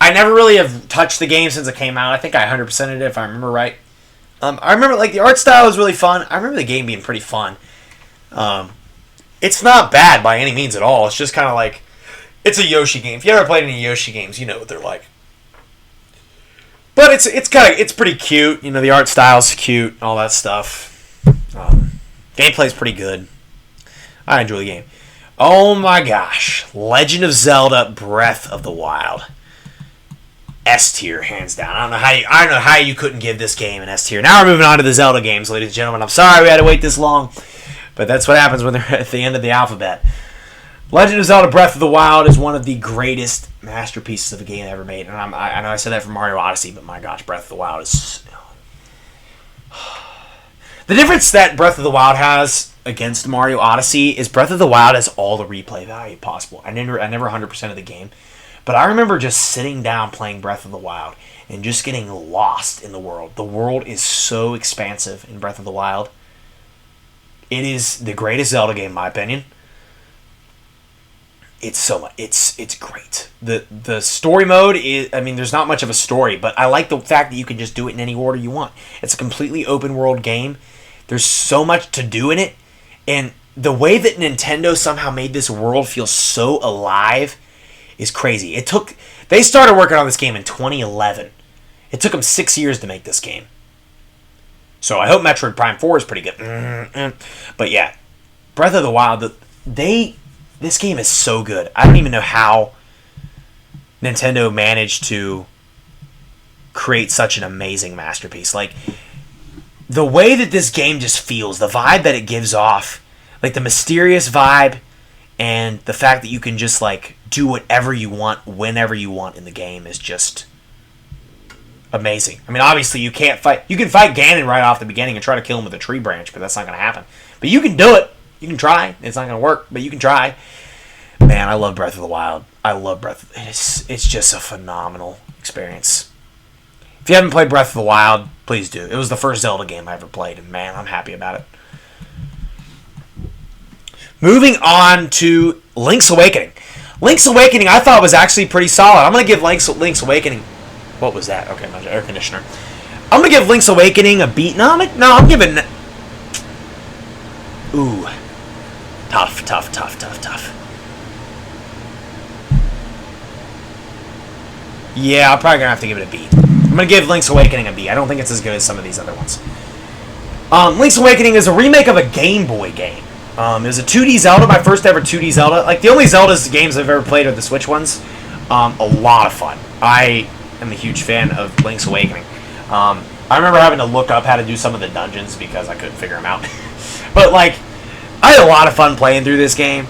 I never really have touched the game since it came out. I think I 100%ed it if I remember right. I remember, like, the art style was really fun. I remember the game being pretty fun. It's not bad by any means at all. It's just kind of like, it's a Yoshi game. If you ever played any Yoshi games, you know what they're like. But it's pretty cute. You know, the art style's cute, all that stuff. Gameplay's pretty good. I enjoy the game. Oh my gosh, Legend of Zelda: Breath of the Wild. S tier, hands down. I don't know how you couldn't give this game an S tier. Now we're moving on to the Zelda games, ladies and gentlemen. I'm sorry we had to wait this long, but that's what happens when they're at the end of the alphabet. Legend of Zelda: Breath of the Wild is one of the greatest masterpieces of a game ever made, and I know I said that for Mario Odyssey, but my gosh, Breath of the Wild is. The difference that Breath of the Wild has against Mario Odyssey is Breath of the Wild has all the replay value possible. I never 100% of the game, but I remember just sitting down playing Breath of the Wild and just getting lost in the world. The world is so expansive in Breath of the Wild. It is the greatest Zelda game, in my opinion. It's so much. It's great. The story mode is. I mean, there's not much of a story, but I like the fact that you can just do it in any order you want. It's a completely open world game. There's so much to do in it, and the way that Nintendo somehow made this world feel so alive is crazy. They started working on this game in 2011. It took them 6 years to make this game. So I hope Metroid Prime 4 is pretty good. But yeah, Breath of the Wild. This game is so good. I don't even know how Nintendo managed to create such an amazing masterpiece. Like, the way that this game just feels, the vibe that it gives off, like the mysterious vibe, and the fact that you can just, like, do whatever you want, whenever you want in the game is just amazing. I mean, obviously, you can't fight. You can fight Ganon right off the beginning and try to kill him with a tree branch, but that's not going to happen. But you can do it. You can try. It's not going to work, but you can try. Man, I love Breath of the Wild. It's just a phenomenal experience. If you haven't played Breath of the Wild, please do. It was the first Zelda game I ever played, and man, I'm happy about it. Moving on to Link's Awakening. Link's Awakening I thought was actually pretty solid. I'm going to give Link's Awakening... What was that? Okay, my air conditioner. I'm going to give Link's Awakening a beat. No, I'm giving... Ooh. Tough. Yeah, I'm probably going to have to give it a B. I'm going to give Link's Awakening a B. I don't think it's as good as some of these other ones. Link's Awakening is a remake of a Game Boy game. It was a 2D Zelda, my first ever 2D Zelda. Like, the only Zelda's games I've ever played are the Switch ones. A lot of fun. I am a huge fan of Link's Awakening. I remember having to look up how to do some of the dungeons because I couldn't figure them out. But, like, I had a lot of fun playing through this game.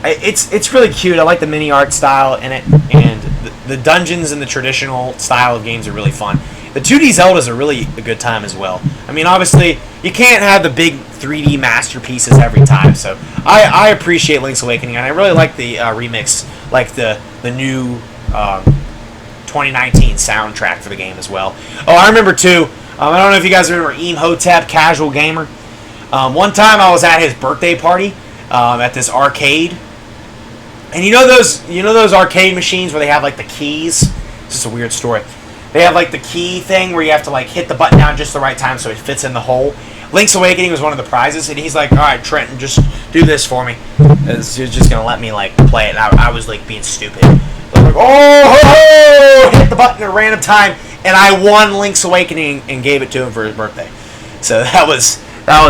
It's really cute. I like the mini art style in it, and the dungeons and the traditional style of games are really fun. The 2D Zeldas are really a good time as well. I mean, obviously, you can't have the big 3D masterpieces every time, so I appreciate Link's Awakening, and I really like the remix, like the new 2019 soundtrack for the game as well. Oh, I remember, too, I don't know if you guys remember Imhotep, Casual Gamer. One time I was at his birthday party at this arcade. And you know those arcade machines where they have like the keys? It's just a weird story. They have like the key thing where you have to like hit the button down just the right time so it fits in the hole. Link's Awakening was one of the prizes, and he's like, "All right, Trenton, just do this for me." He's just gonna let me like play it. And I was like being stupid. Like, oh, hit the button at a random time, and I won Link's Awakening and gave it to him for his birthday. So that was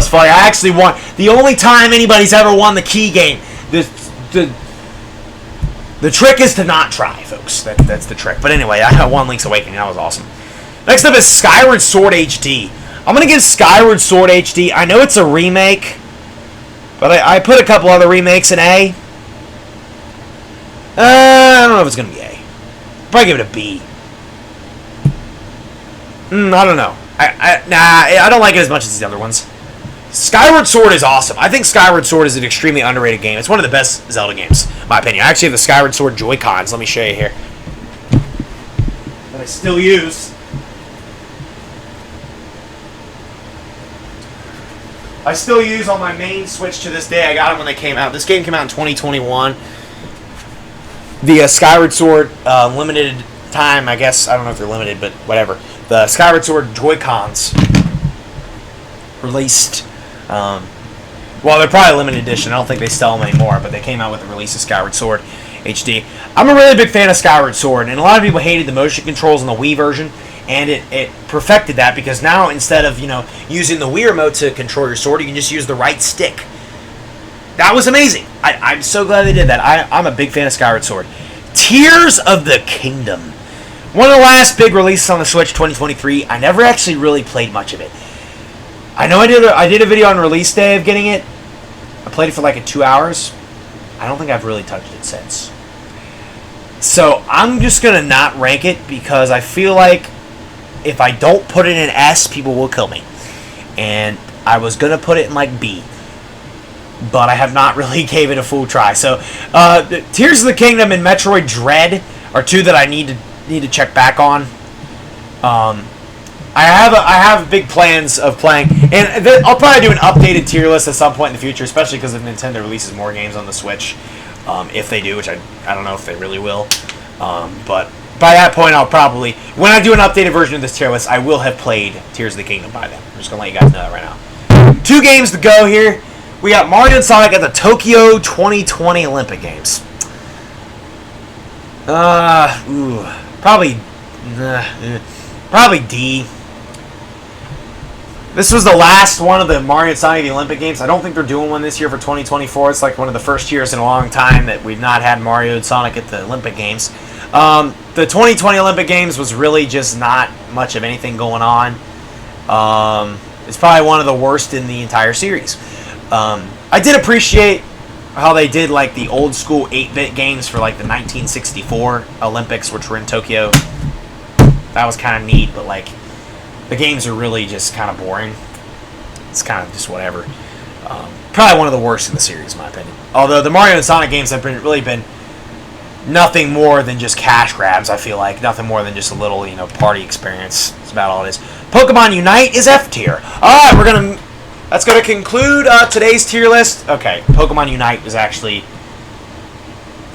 funny. I actually won. The only time anybody's ever won the key game. The trick is to not try, folks. That's the trick. But anyway, I won Link's Awakening. That was awesome. Next up is Skyward Sword HD. I'm going to give Skyward Sword HD... I know it's a remake, but I put a couple other remakes in A. I don't know if it's going to be A. Probably give it a B. I don't know. I don't like it as much as the other ones. Skyward Sword is awesome. I think Skyward Sword is an extremely underrated game. It's one of the best Zelda games, in my opinion. I actually have the Skyward Sword Joy-Cons. Let me show you here. That I still use. I still use on my main Switch to this day. I got them when they came out. This game came out in 2021. The Skyward Sword limited time, I guess. I don't know if they're limited, but whatever. The Skyward Sword Joy-Cons released Well, they're probably limited edition. I don't think they sell them anymore, but they came out with the release of Skyward Sword HD. I'm a really big fan of Skyward Sword, and a lot of people hated the motion controls in the Wii version, and it perfected that because now instead of using the Wii remote to control your sword, you can just use the right stick. That was amazing. I'm so glad they did that. I'm a big fan of Skyward Sword. Tears of the Kingdom. One of the last big releases on the Switch 2023. I never actually really played much of it. I know I did a video on release day of getting it. I played it for like 2 hours. I don't think I've really touched it since. So I'm just going to not rank it because I feel like if I don't put it in S, people will kill me. And I was going to put it in like B. But I have not really gave it a full try. So Tears of the Kingdom and Metroid Dread are two that I need to check back on. I have big plans of playing, and I'll probably do an updated tier list at some point in the future, especially because if Nintendo releases more games on the Switch, if they do, which I don't know if they really will, but by that point I'll probably, when I do an updated version of this tier list, I will have played Tears of the Kingdom by then. I'm just gonna let you guys know that right now. 2 games to go here. We got Mario and Sonic at the Tokyo 2020 Olympic Games. Probably D. This was the last one of the Mario and Sonic Olympic Games. I don't think they're doing one this year for 2024. It's like one of the first years in a long time that we've not had Mario and Sonic at the Olympic Games. The 2020 Olympic Games was really just not much of anything going on. It's probably one of the worst in the entire series. I did appreciate how they did like the old school 8-bit games for like the 1964 Olympics, which were in Tokyo. That was kind of neat, but like the games are really just kind of boring. It's kind of just whatever. Probably one of the worst in the series, in my opinion. Although the Mario and Sonic games have really been nothing more than just cash grabs, I feel like. Nothing more than just a little, party experience. That's about all it is. Pokemon Unite is F tier. Alright, that's going to conclude today's tier list. Okay, Pokemon Unite was actually,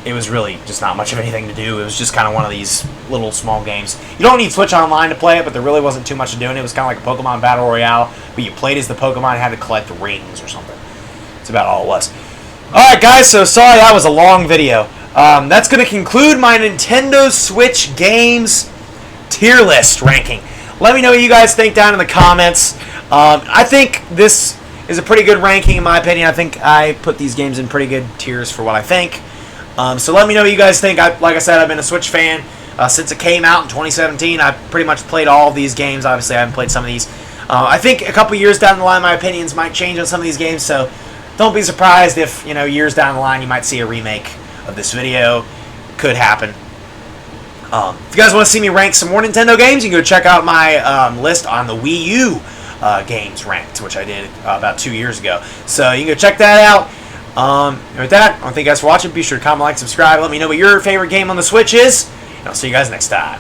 it was really just not much of anything to do. It was just kind of one of these little small games. You don't need Switch Online to play it, but there really wasn't too much to do. It was kind of like a Pokemon Battle Royale, but you played as the Pokemon and had to collect rings or something. That's about all it was. Alright guys, so sorry that was a long video. That's going to conclude my Nintendo Switch games tier list ranking. Let me know what you guys think down in the comments. I think this is a pretty good ranking in my opinion. I think I put these games in pretty good tiers for what I think. So let me know what you guys think. Like I said, I've been a Switch fan since it came out in 2017. I've pretty much played all of these games. Obviously, I haven't played some of these. I think a couple years down the line, my opinions might change on some of these games. So don't be surprised if, years down the line, you might see a remake of this video. Could happen. If you guys want to see me rank some more Nintendo games, you can go check out my list on the Wii U games ranked, which I did about 2 years ago. So you can go check that out. And with that, I want to thank you guys for watching. Be sure to comment, like, subscribe. Let me know what your favorite game on the Switch is. And I'll see you guys next time.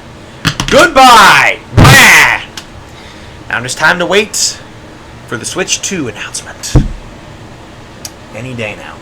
Goodbye! Now it's time to wait for the Switch 2 announcement. Any day now.